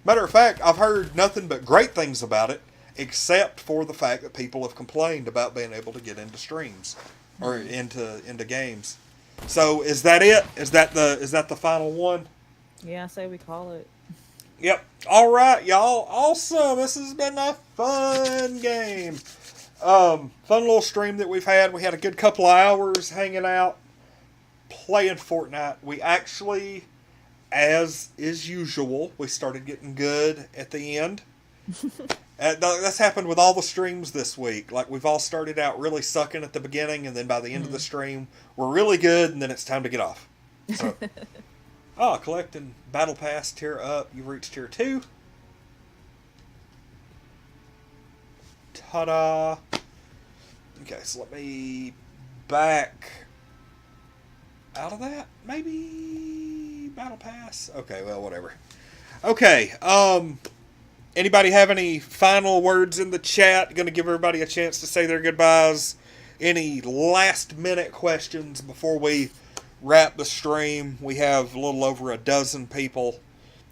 Matter of fact, I've heard nothing but great things about it, except for the fact that people have complained about being able to get into streams or into games. So is that it? Is that the final one? Yeah, I say we call it. Yep. All right, y'all. Awesome. This has been a fun game. Fun little stream that we've had. We had a good couple of hours hanging out, playing Fortnite. We actually, as is usual, we started getting good at the end. That's happened with all the streams this week. Like, we've all started out really sucking at the beginning, and then by the end of the stream, we're really good, and then it's time to get off. So, collecting Battle Pass, tier up. You've reached tier 2. Ta-da. Okay, so let me back out of that. Maybe Battle Pass? Okay, well, whatever. Okay, anybody have any final words in the chat? Going to give everybody a chance to say their goodbyes. Any last minute questions before we wrap the stream? We have a little over a dozen people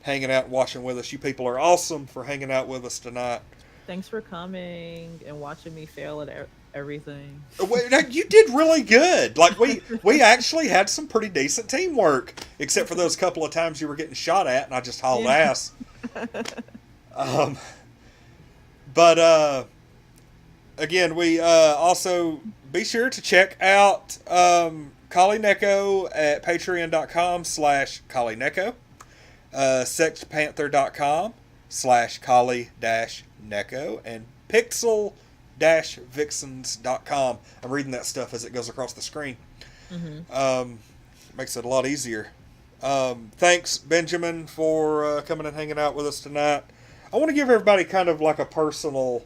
hanging out and watching with us. You people are awesome for hanging out with us tonight. Thanks for coming and watching me fail at everything. You did really good. Like, we actually had some pretty decent teamwork, except for those couple of times you were getting shot at and I just hauled ass. But again, we also be sure to check out Kali Neko at patreon.com/Kali Neko, sexpanther.com/Kali-Neko, and pixel-vixens.com. I'm reading that stuff as it goes across the screen. Makes it a lot easier. Thanks, Benjamin, for coming and hanging out with us tonight. I want to give everybody kind of like a personal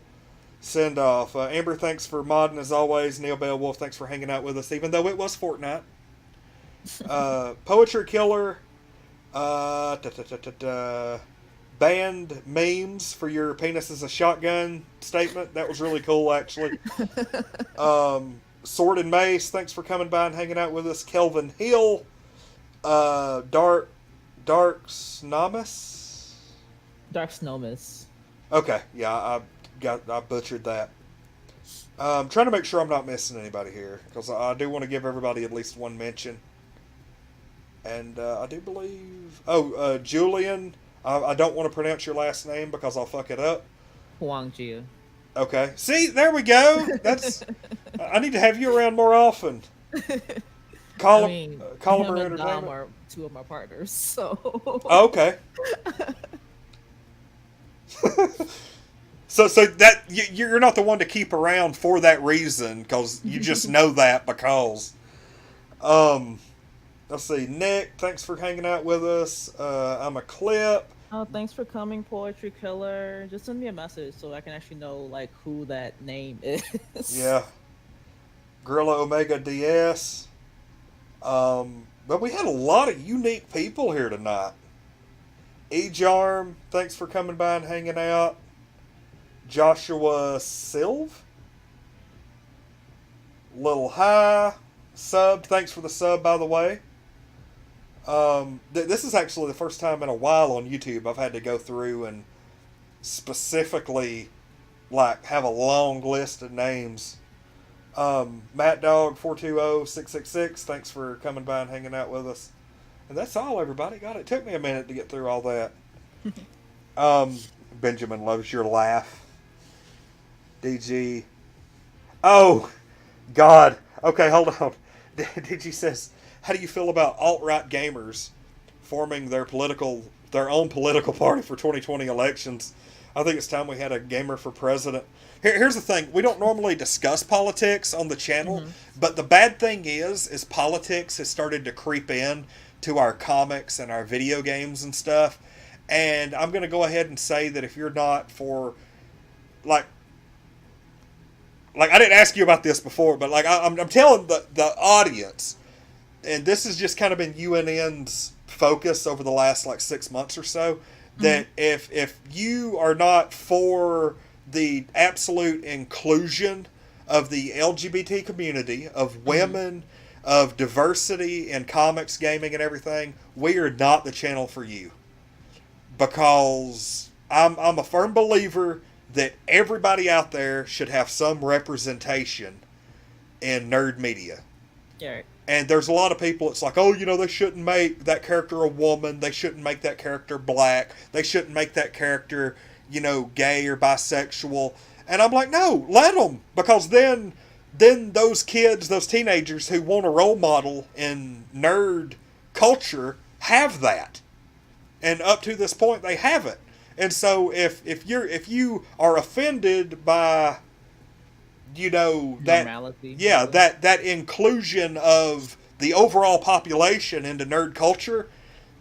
send-off. Amber, thanks for modding as always. Neil Beowulf, thanks for hanging out with us, even though it was Fortnite. Poetry Killer, banned memes for your penis as a shotgun statement. That was really cool, actually. Sword and Mace, thanks for coming by and hanging out with us. Kelvin Hill, Dark Snomus. Okay, yeah, I butchered that. I'm trying to make sure I'm not missing anybody here, because I do want to give everybody at least one mention. And I do believe... Julian, I don't want to pronounce your last name because I'll fuck it up. Huang Jia. Okay. See, there we go. That's... I need to have you around more often. Call him and Dom are two of my partners, so... Oh, okay. So that you're not the one to keep around for that reason, because you just know that because. Let's see, Nick, thanks for hanging out with us. I'm a clip. Oh, thanks for coming, Poetry Killer. Just send me a message so I can actually know like who that name is. Yeah. Gorilla Omega DS. But we had a lot of unique people here tonight. E-Jarm, thanks for coming by and hanging out. Joshua Silv. Little High. Subbed. Thanks for the sub, by the way. This is actually the first time in a while on YouTube I've had to go through and specifically like have a long list of names. Matt Dog 420666, thanks for coming by and hanging out with us. And that's all, everybody. God, it took me a minute to get through all that. Benjamin loves your laugh. DG. Oh, God. Okay, hold on. DG says, how do you feel about alt-right gamers forming their own political party for 2020 elections? I think it's time we had a gamer for president. Here's the thing. We don't normally discuss politics on the channel, but the bad thing is politics has started to creep in to our comics and our video games and stuff. And I'm going to go ahead and say that if you're not for, like I didn't ask you about this before, but like I'm telling the audience, and this has just kind of been UNN's focus over the last like 6 months or so, that if you are not for the absolute inclusion of the LGBT community, of women, of diversity in comics, gaming, and everything, we are not the channel for you. Because I'm a firm believer that everybody out there should have some representation in nerd media. Yeah. And there's a lot of people, it's like, oh, they shouldn't make that character a woman. They shouldn't make that character black. They shouldn't make that character, gay or bisexual. And I'm like, no, let them. Because then those kids, those teenagers who want a role model in nerd culture have that. And up to this point, they haven't. And so if you are offended by normality, that inclusion of the overall population into nerd culture,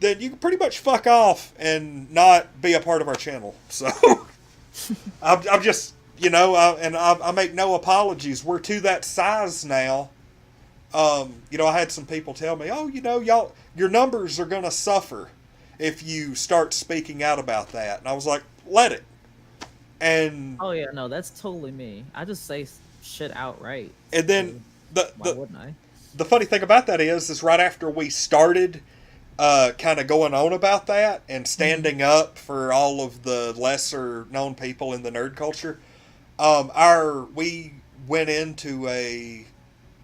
then you can pretty much fuck off and not be a part of our channel. So I'm just, I make no apologies. We're to that size now. I had some people tell me, oh, y'all, your numbers are going to suffer if you start speaking out about that. And I was like, let it. And oh yeah, no, that's totally me. I just say shit outright. And then why wouldn't I? The funny thing about that is right after we started kind of going on about that and standing up for all of the lesser known people in the nerd culture, we went into a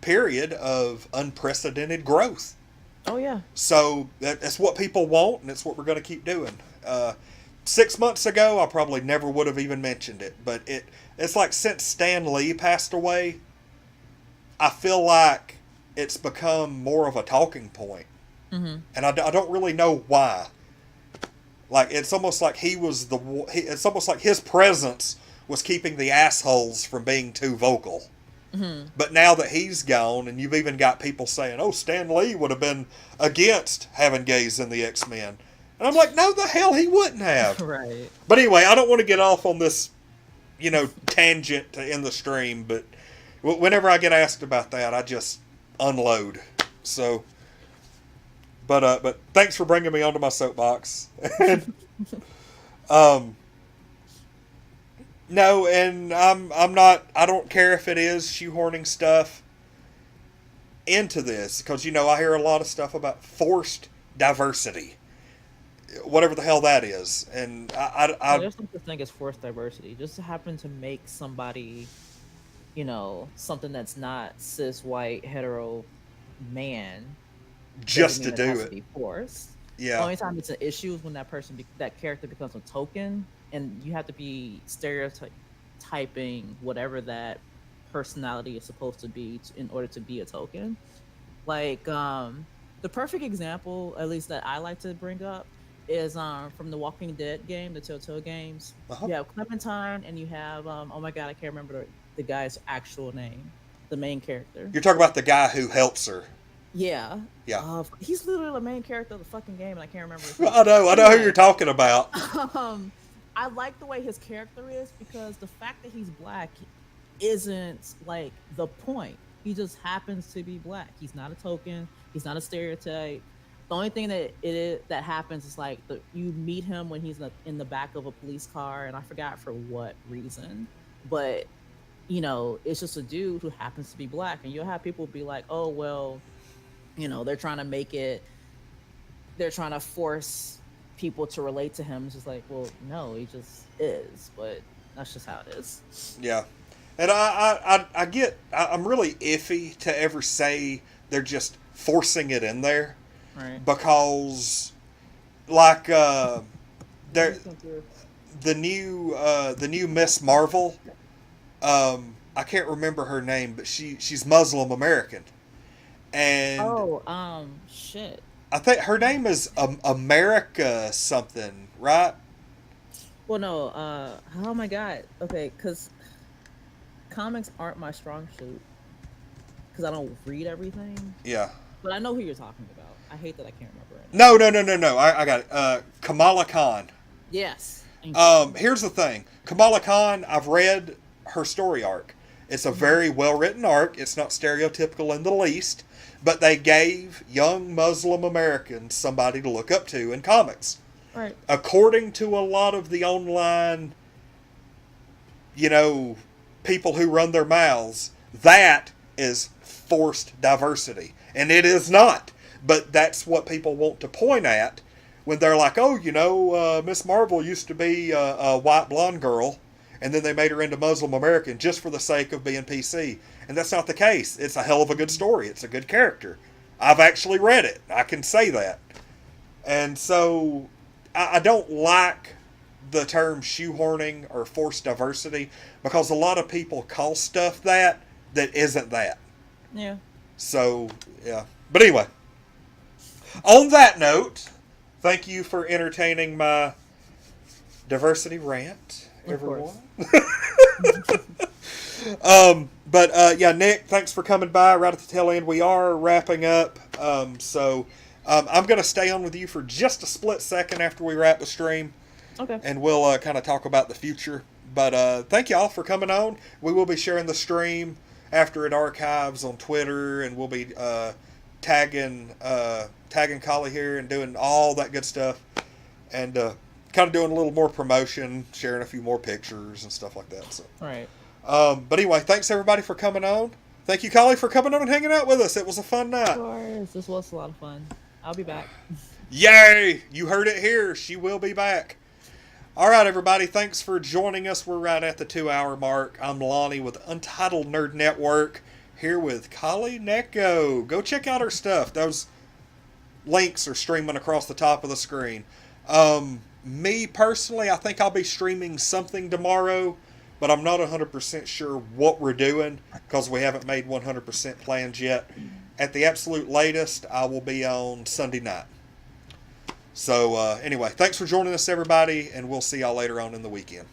period of unprecedented growth. Oh yeah. So that's what people want, and it's what we're going to keep doing. 6 months ago, I probably never would have even mentioned it, but it's like since Stan Lee passed away, I feel like it's become more of a talking point. And I don't really know why. Like, it's almost like it's almost like his presence was keeping the assholes from being too vocal. But now that he's gone, and you've even got people saying, oh, Stan Lee would have been against having gays in the X-Men. And I'm like, no, the hell he wouldn't have. Right. But anyway, I don't want to get off on this, tangent to end the stream, but whenever I get asked about that, I just unload. So, but thanks for bringing me onto my soapbox. No, and I'm not, I don't care if it is shoehorning stuff into this, because, I hear a lot of stuff about forced diversity. Whatever the hell that is. And there's no such thing as forced diversity. Just to happen to make somebody, something that's not cis, white, hetero man. Just to do it. Be forced. Yeah. The only time it's an issue is when that character becomes a token, and you have to be stereotyping whatever that personality is supposed to be in order to be a token. Like, the perfect example, at least that I like to bring up, is from the Walking Dead game, the Telltale games. You have Clementine, and you have oh my god, I can't remember the guy's actual name, the main character. You're talking about the guy who helps her. Yeah. Yeah. He's literally the main character of the fucking game, and I can't remember his name. I know who you're talking about. I like the way his character is, because the fact that he's black isn't like the point. He just happens to be black. He's not a token. He's not a stereotype. The only thing that happens is like you meet him when he's in the back of a police car, and I forgot for what reason, but it's just a dude who happens to be black, and you'll have people be like, oh well, they're trying to force people to relate to him. It's just like, well, no, he just is, but that's just how it is. Yeah. And I'm really iffy to ever say they're just forcing it in there. Right. Because, like, the new Miss Marvel, I can't remember her name, but she's Muslim American. And shit. I think her name is America something, right? Well, no, oh my god. Okay, because comics aren't my strong suit, because I don't read everything. Yeah. But I know who you're talking about. I hate that I can't remember it. No. I got it. Kamala Khan. Yes. Here's the thing. Kamala Khan, I've read her story arc. It's a very well written arc. It's not stereotypical in the least, but they gave young Muslim Americans somebody to look up to in comics. Right. According to a lot of the online, people who run their mouths, that is forced diversity. And it is not. But that's what people want to point at when they're like, oh, Miss Marvel used to be a white blonde girl, and then they made her into Muslim American just for the sake of being PC. And that's not the case. It's a hell of a good story. It's a good character. I've actually read it. I can say that. And so I don't like the term shoehorning or forced diversity because a lot of people call stuff that isn't that. Yeah. So, yeah. But anyway, on that note, thank you for entertaining my diversity rant, everyone. But Nick, thanks for coming by right at the tail end. We are wrapping up. I'm going to stay on with you for just a split second after we wrap the stream. Okay. And we'll kind of talk about the future. But thank you all for coming on. We will be sharing the stream after it archives on Twitter, and we'll be tagging Kali here and doing all that good stuff, and kind of doing a little more promotion, sharing a few more pictures and stuff like that. So, all right. But anyway, thanks everybody for coming on. Thank you, Kali, for coming on and hanging out with us. It was a fun night. Of course, this was a lot of fun. I'll be back. Yay! You heard it here. She will be back. All right, everybody. Thanks for joining us. We're right at the 2-hour mark. I'm Lonnie with Untitled Nerd Network, here with Kali Neko. Go check out her stuff. Those links are streaming across the top of the screen. Me, personally, I think I'll be streaming something tomorrow, but I'm not 100% sure what we're doing because we haven't made 100% plans yet. At the absolute latest, I will be on Sunday night. So, anyway, thanks for joining us, everybody, and we'll see y'all later on in the weekend.